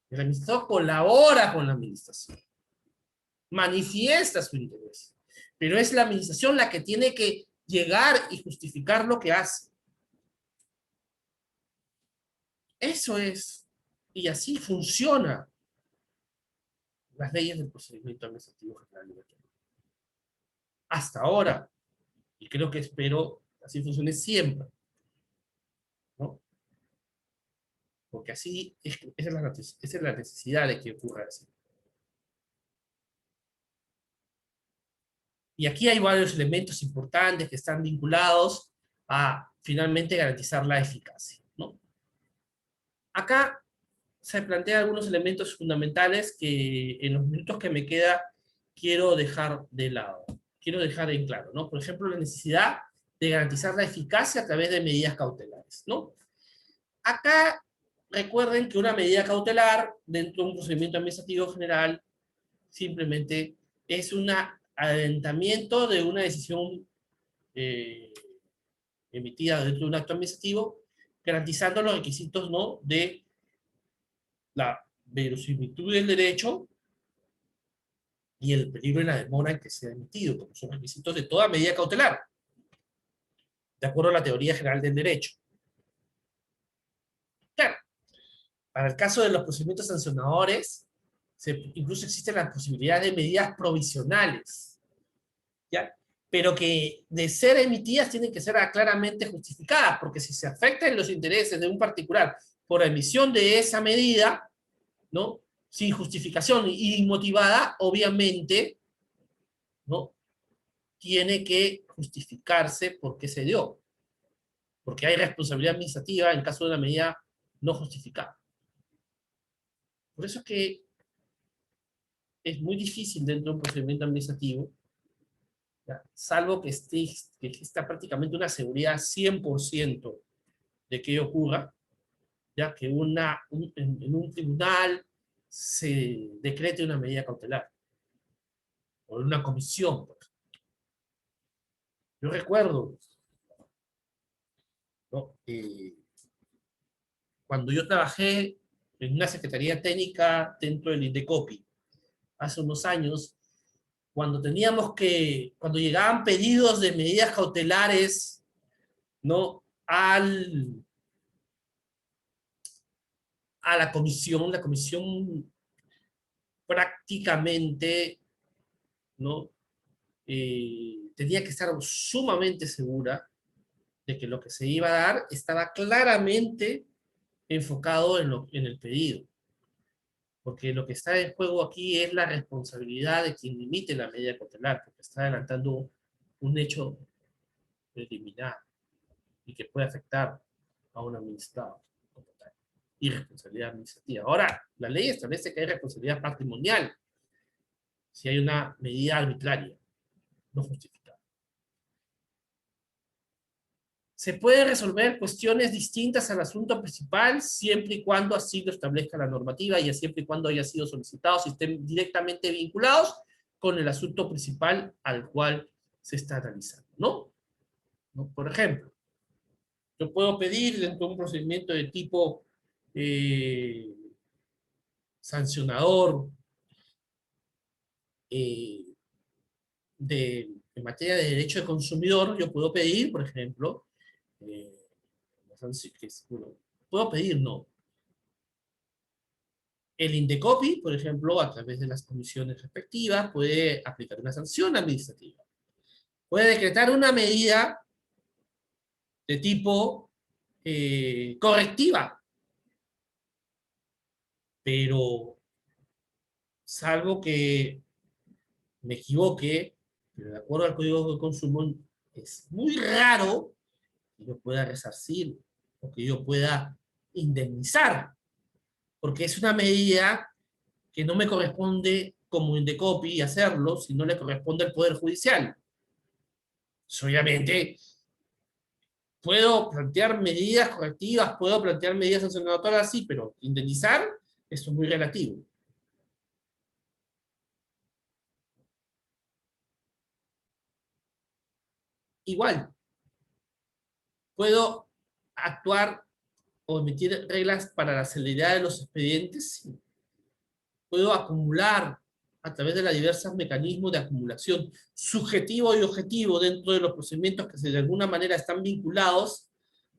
[SPEAKER 1] El administrador colabora con la administración, manifiesta su interés, pero es la administración la que tiene que llegar y justificar lo que hace. Eso es, y así funciona las leyes del procedimiento administrativo general de la República. Hasta ahora, y creo que espero así funcione siempre, ¿no? Porque así esa es la necesidad de que ocurra así. Y aquí hay varios elementos importantes que están vinculados a finalmente garantizar la eficacia, ¿no? Acá se plantean algunos elementos fundamentales que en los minutos que me queda quiero dejar de lado, quiero dejar en claro, ¿no? Por ejemplo, la necesidad de garantizar la eficacia a través de medidas cautelares, ¿no? Acá recuerden que una medida cautelar dentro de un procedimiento administrativo general simplemente es un adelantamiento de una decisión eh, emitida dentro de un acto administrativo, garantizando los requisitos, ¿no?, de la verosimilitud del derecho y el peligro de la demora en que sea emitido, como son requisitos de toda medida cautelar, de acuerdo a la teoría general del derecho. Claro, para el caso de los procedimientos sancionadores, incluso existen las posibilidades de medidas provisionales, ¿ya? Pero que de ser emitidas tienen que ser claramente justificadas, porque si se afectan los intereses de un particular por la emisión de esa medida, ¿no?, sin justificación y inmotivada, obviamente, ¿no?, tiene que justificarse por qué se dio, porque hay responsabilidad administrativa en caso de una medida no justificada. Por eso es que es muy difícil dentro de un procedimiento administrativo, ¿ya?, salvo que exista prácticamente una seguridad 100% de que ocurra, ya que en un tribunal se decrete una medida cautelar, o en una comisión. Yo recuerdo, ¿no?, cuando yo trabajé en una secretaría técnica dentro del INDECOPI, hace unos años, cuando llegaban pedidos de medidas cautelares, ¿no?, a la comisión prácticamente, ¿no?, tenía que estar sumamente segura de que lo que se iba a dar estaba claramente enfocado en el pedido. Porque lo que está en juego aquí es la responsabilidad de quien emite la medida cautelar, porque está adelantando un hecho preliminar y que puede afectar a un administrado como tal, y responsabilidad administrativa. Ahora, la ley establece que hay responsabilidad patrimonial si hay una medida arbitraria, no justificada. Se puede resolver cuestiones distintas al asunto principal siempre y cuando así lo establezca la normativa y siempre y cuando haya sido solicitados y estén directamente vinculados con el asunto principal al cual se está analizando, ¿no? Por ejemplo, yo puedo pedir dentro de un procedimiento de tipo sancionador eh, en materia de derecho de consumidor, yo puedo pedir, por ejemplo, puedo pedir, no. El INDECOPI, por ejemplo, a través de las comisiones respectivas, puede aplicar una sanción administrativa. Puede decretar una medida de tipo correctiva, pero salvo que me equivoque, pero de acuerdo al Código de Consumo, es muy raro que yo pueda resarcir o que yo pueda indemnizar, porque es una medida que no me corresponde como Indecopi hacerlo, sino le corresponde al Poder Judicial. Pues obviamente, Puedo plantear medidas correctivas, puedo plantear medidas sancionatorias, sí, pero indemnizar, eso es muy relativo. Igual, puedo actuar o emitir reglas para la celeridad de los expedientes, sí. Puedo acumular a través de los diversos mecanismos de acumulación subjetivo y objetivo dentro de los procedimientos que de alguna manera están vinculados,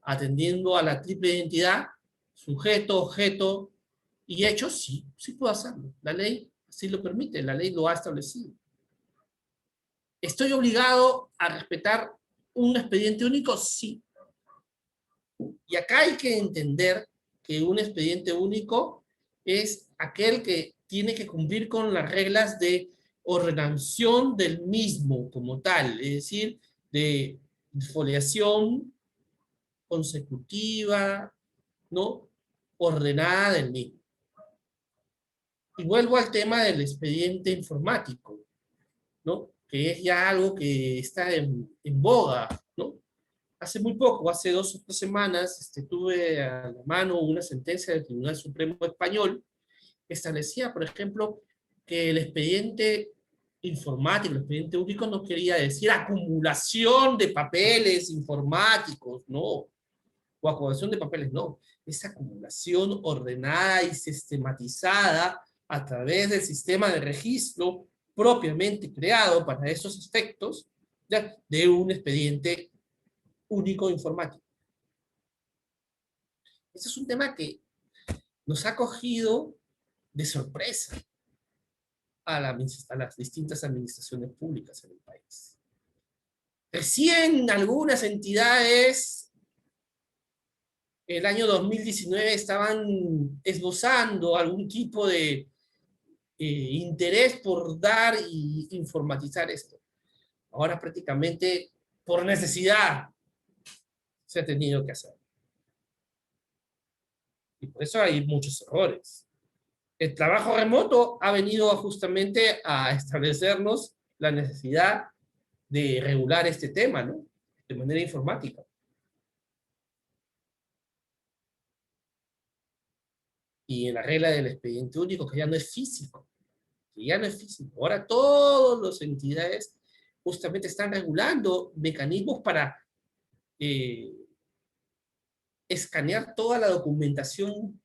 [SPEAKER 1] atendiendo a la triple identidad, sujeto, objeto y hecho, sí, sí puedo hacerlo. La ley sí lo permite, la ley lo ha establecido. ¿Estoy obligado a respetar un expediente único? Sí. Y acá hay que entender que un expediente único es aquel que tiene que cumplir con las reglas de ordenación del mismo como tal, es decir, de foliación consecutiva, ¿no? Ordenada del mismo. Y vuelvo al tema del expediente informático, ¿no? Que es ya algo que está en boga, ¿no? Hace muy poco, hace 2 o 3 semanas, tuve a la mano una sentencia del Tribunal Supremo Español que establecía, por ejemplo, que el expediente informático, el expediente único, no quería decir acumulación de papeles informáticos, no, o acumulación de papeles, no, es acumulación ordenada y sistematizada a través del sistema de registro propiamente creado para esos efectos, ¿ya? De un expediente único informático. Este es un tema que nos ha cogido de sorpresa a las distintas administraciones públicas en el país. Recién algunas entidades, el año 2019, estaban esbozando algún tipo de interés por dar y informatizar esto. Ahora prácticamente por necesidad se ha tenido que hacer. Y por eso hay muchos errores. El trabajo remoto ha venido justamente a establecernos la necesidad de regular este tema, ¿no? De manera informática. Y en la regla del expediente único, que ya no es físico, que ya no es físico. Ahora todas las entidades justamente están regulando mecanismos para eh, escanear toda la documentación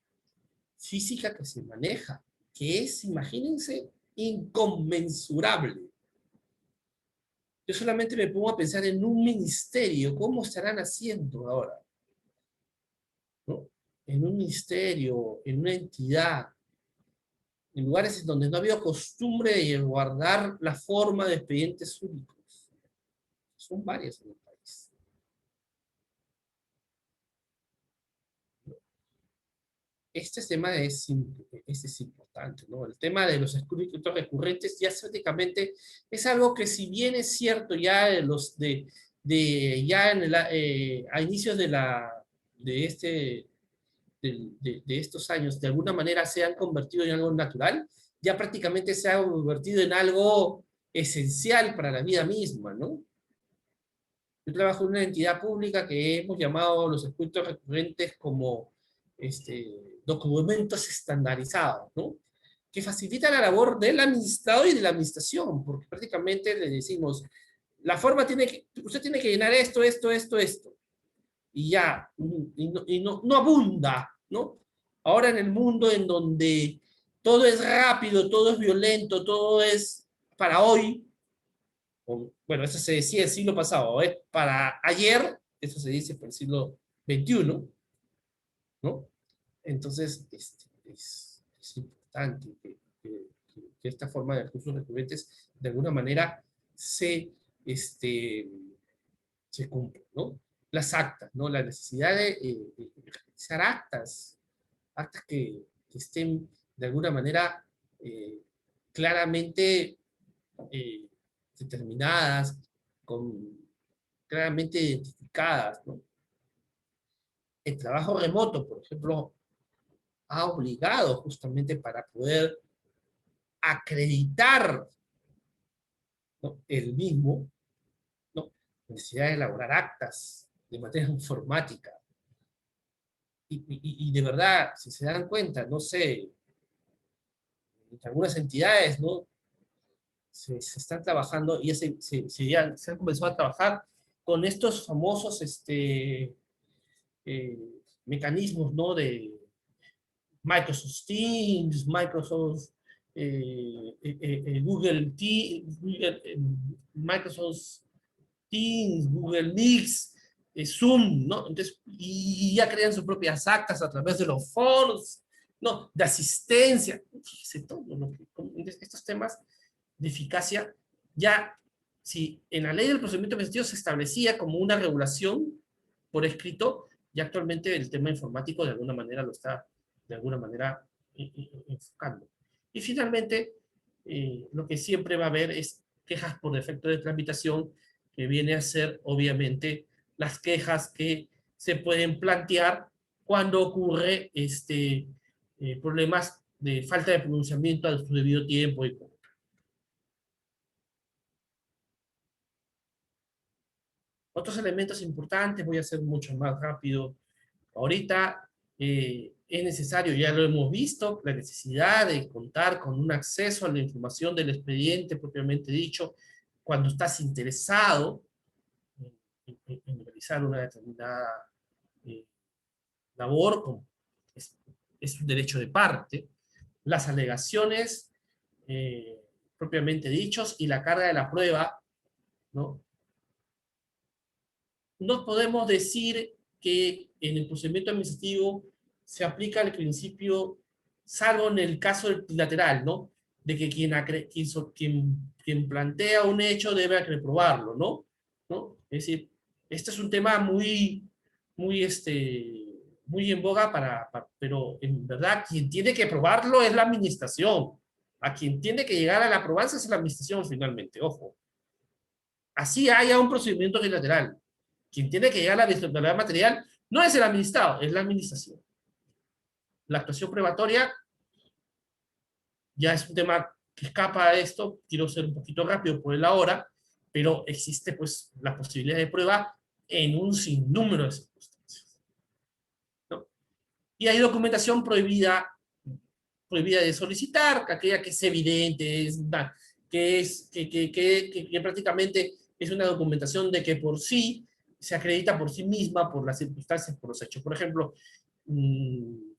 [SPEAKER 1] física que se maneja, que es, imagínense, inconmensurable. Yo solamente me pongo a pensar en un ministerio, ¿cómo estarán haciendo ahora? ¿No? En un ministerio, en una entidad, en lugares en donde no había costumbre de guardar la forma de expedientes únicos. Son varios en el país. Este tema es importante, ¿no? El tema de los escritos recurrentes ya prácticamente es algo que, si bien es cierto ya ya a inicios de estos años, de alguna manera se han convertido en algo natural, ya prácticamente se ha convertido en algo esencial para la vida misma, ¿no? Yo trabajo en una entidad pública que hemos llamado los escritos recurrentes como documentos estandarizados, ¿no? Que facilita la labor del administrador y de la administración, porque prácticamente le decimos, usted tiene que llenar esto, esto, esto, esto, y ya, no abunda, ¿no? Ahora en el mundo en donde todo es rápido, todo es violento, todo es para hoy, bueno, eso se decía el siglo pasado, es para ayer, eso se dice para el siglo XXI, ¿no? Entonces, es importante que esta forma de recursos recurrentes de alguna manera se, este, se cumpla, ¿no? Las actas, ¿no? La necesidad de realizar actas que estén de alguna manera claramente eh, determinadas, claramente identificadas, ¿no? El trabajo remoto, por ejemplo, ha obligado justamente para poder acreditar, ¿no? El mismo, ¿no? Necesidad de elaborar actas, de materia informática. Y de verdad, si se dan cuenta, no sé, en algunas entidades, ¿no? Se están trabajando y ya se han comenzado a trabajar con estos famosos eh, mecanismos, ¿no? De Microsoft Teams, Microsoft, Microsoft Teams, Google Meets, Zoom, ¿no? Entonces, y ya crean sus propias actas a través de los foros, ¿no? De asistencia, fíjese todo lo que, estos temas de eficacia, ya, si en la ley del procedimiento administrativo se establecía como una regulación por escrito, ya actualmente el tema informático de alguna manera lo está, de alguna manera, enfocando. Y finalmente, lo que siempre va a haber es quejas por defecto de tramitación, que viene a ser, obviamente, las quejas que se pueden plantear cuando ocurre problemas de falta de pronunciamiento a su debido tiempo. Otros elementos importantes, voy a ser mucho más rápido. Ahorita es necesario, ya lo hemos visto, la necesidad de contar con un acceso a la información del expediente propiamente dicho, cuando estás interesado en realizar una determinada eh, labor, como es, es un derecho de parte, las alegaciones propiamente dichos y la carga de la prueba, ¿no? No podemos decir que en el procedimiento administrativo se aplica el principio, salvo en el caso del bilateral, ¿no? De que quien plantea un hecho debe reprobarlo, ¿no? ¿No? Es decir, este es un tema muy, muy en boga pero en verdad quien tiene que probarlo es la administración. A quien tiene que llegar a la aprobancia es la administración finalmente, ojo. Así haya un procedimiento bilateral. Quien tiene que llegar a la responsabilidad material no es el administrado, es la administración. La actuación probatoria ya es un tema que escapa a esto, quiero ser un poquito rápido por el ahora, pero existe pues la posibilidad de prueba en un sinnúmero de circunstancias, ¿no? Y hay documentación prohibida de solicitar, aquella que es evidente, que prácticamente es una documentación de que por sí se acredita por sí misma, por las circunstancias, por los hechos. Por ejemplo,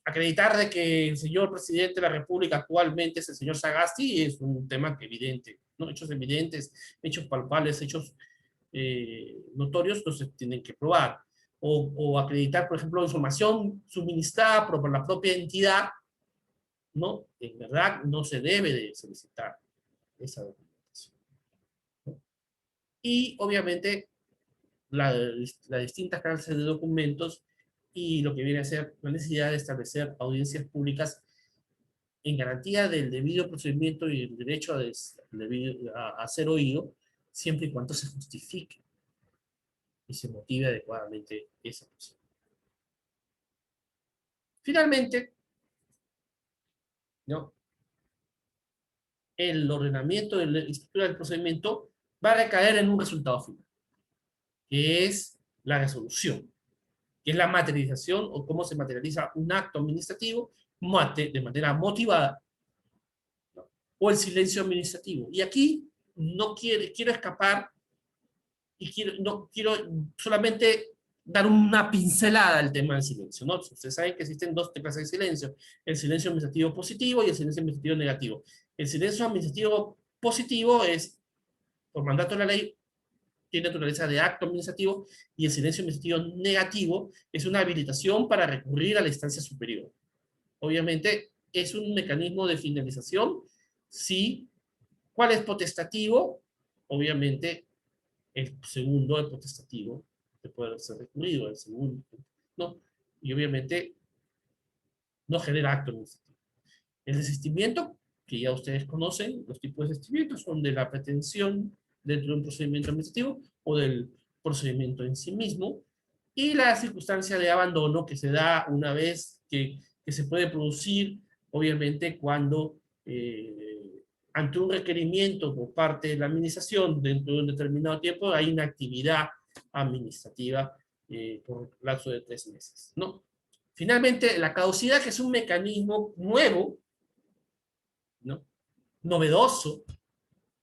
[SPEAKER 1] acreditar de que el señor presidente de la República actualmente es el señor Sagasti es un tema evidente, ¿no? Hechos evidentes, hechos palpables, hechos notorios, no se tienen que probar. O acreditar, por ejemplo, información suministrada por la propia entidad, ¿no? En verdad no se debe de solicitar esa documentación, ¿no? Y obviamente las distintas clases de documentos y lo que viene a ser la necesidad de establecer audiencias públicas en garantía del debido procedimiento y el derecho a ser oído, siempre y cuando se justifique y se motive adecuadamente esa posición. Finalmente, ¿no? El ordenamiento de la estructura del procedimiento va a recaer en un resultado final, que es la resolución, que es la materialización o cómo se materializa un acto administrativo de manera motivada, ¿no? O el silencio administrativo. Y aquí no quiero escapar y no quiero solamente dar una pincelada al tema del silencio, ¿no? Ustedes saben que existen dos clases de silencio, el silencio administrativo positivo y el silencio administrativo negativo. El silencio administrativo positivo es, por mandato de la ley, tiene naturaleza de acto administrativo, y el silencio administrativo negativo es una habilitación para recurrir a la instancia superior. Obviamente, es un mecanismo de finalización. Sí. ¿Cuál es potestativo? Obviamente, el segundo, el potestativo, que puede ser recurrido, el segundo, ¿no? Y obviamente, no genera acto administrativo. El desistimiento, que ya ustedes conocen, los tipos de desistimiento son de la pretensión dentro de un procedimiento administrativo o del procedimiento en sí mismo, y la circunstancia de abandono que se da una vez que se puede producir, obviamente, cuando ante un requerimiento por parte de la administración dentro de un determinado tiempo hay una actividad administrativa por lapso de 3 meses, ¿no? Finalmente, la caducidad, que es un mecanismo nuevo, ¿no? Novedoso,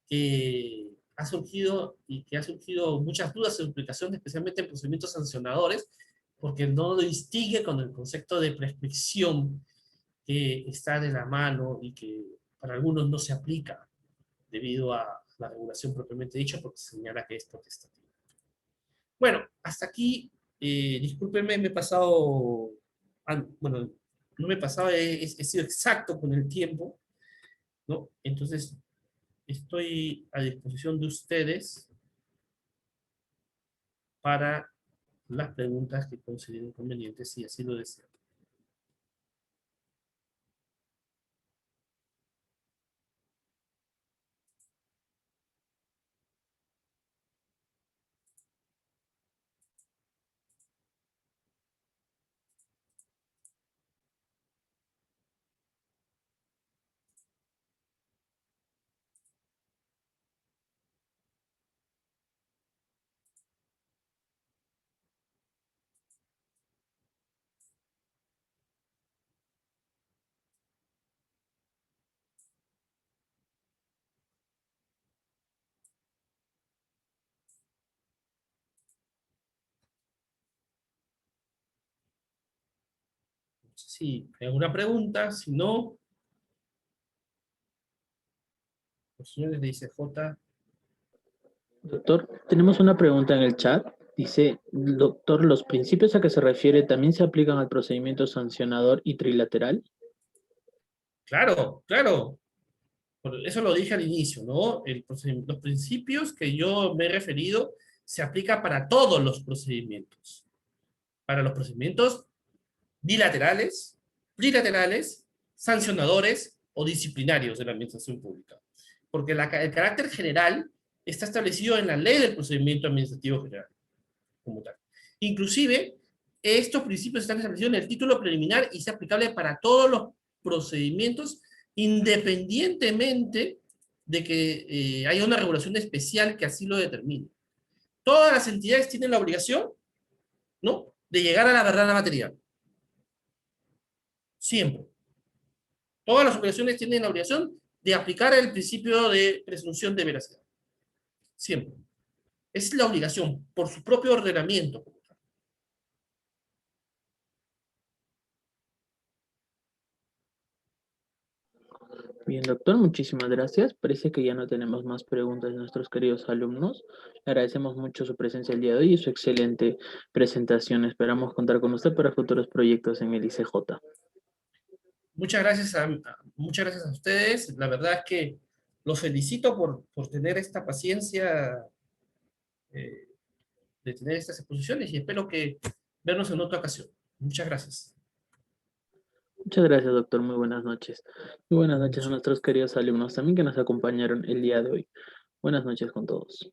[SPEAKER 1] que ha surgido y que ha surgido muchas dudas en su aplicación, especialmente en procedimientos sancionadores, porque no distingue con el concepto de prescripción que está de la mano y que para algunos no se aplica debido a la regulación propiamente dicha, porque señala que es potestativa. Bueno, hasta aquí, discúlpenme, me he pasado, bueno, no me he pasado, he sido exacto con el tiempo, ¿no? Entonces, estoy a disposición de ustedes para las preguntas que consideren convenientes, si así lo desean. No sé si hay alguna pregunta, si no, los señores de ICJ.
[SPEAKER 2] Doctor, tenemos una pregunta en el chat. Dice, doctor, ¿los principios a que se refiere también se aplican al procedimiento sancionador y trilateral?
[SPEAKER 1] Claro, claro. Eso lo dije al inicio, ¿no? Los principios que yo me he referido se aplica para todos los procedimientos. Para los procedimientos bilaterales, trilaterales, sancionadores o disciplinarios de la administración pública. Porque el carácter general está establecido en la ley del procedimiento administrativo general, como tal. Inclusive, estos principios están establecidos en el título preliminar y es aplicable para todos los procedimientos, independientemente de que haya una regulación especial que así lo determine. Todas las entidades tienen la obligación, ¿no?, de llegar a la verdad material. Siempre. Todas las obligaciones tienen la obligación de aplicar el principio de presunción de veracidad. Siempre. Es la obligación por su propio ordenamiento.
[SPEAKER 2] Bien, doctor, muchísimas gracias. Parece que ya no tenemos más preguntas de nuestros queridos alumnos. Le agradecemos mucho su presencia el día de hoy y su excelente presentación. Esperamos contar con usted para futuros proyectos en el ICJ.
[SPEAKER 1] Muchas gracias a ustedes. La verdad es que los felicito por tener esta paciencia, eh, de tener estas exposiciones y espero que vernos en otra ocasión. Muchas gracias.
[SPEAKER 2] Muchas gracias, doctor. Muy buenas noches. Muy buenas
[SPEAKER 1] Buenas
[SPEAKER 2] noches a
[SPEAKER 1] noches.
[SPEAKER 2] nuestros queridos alumnos también que nos acompañaron el día de hoy. Buenas noches con todos.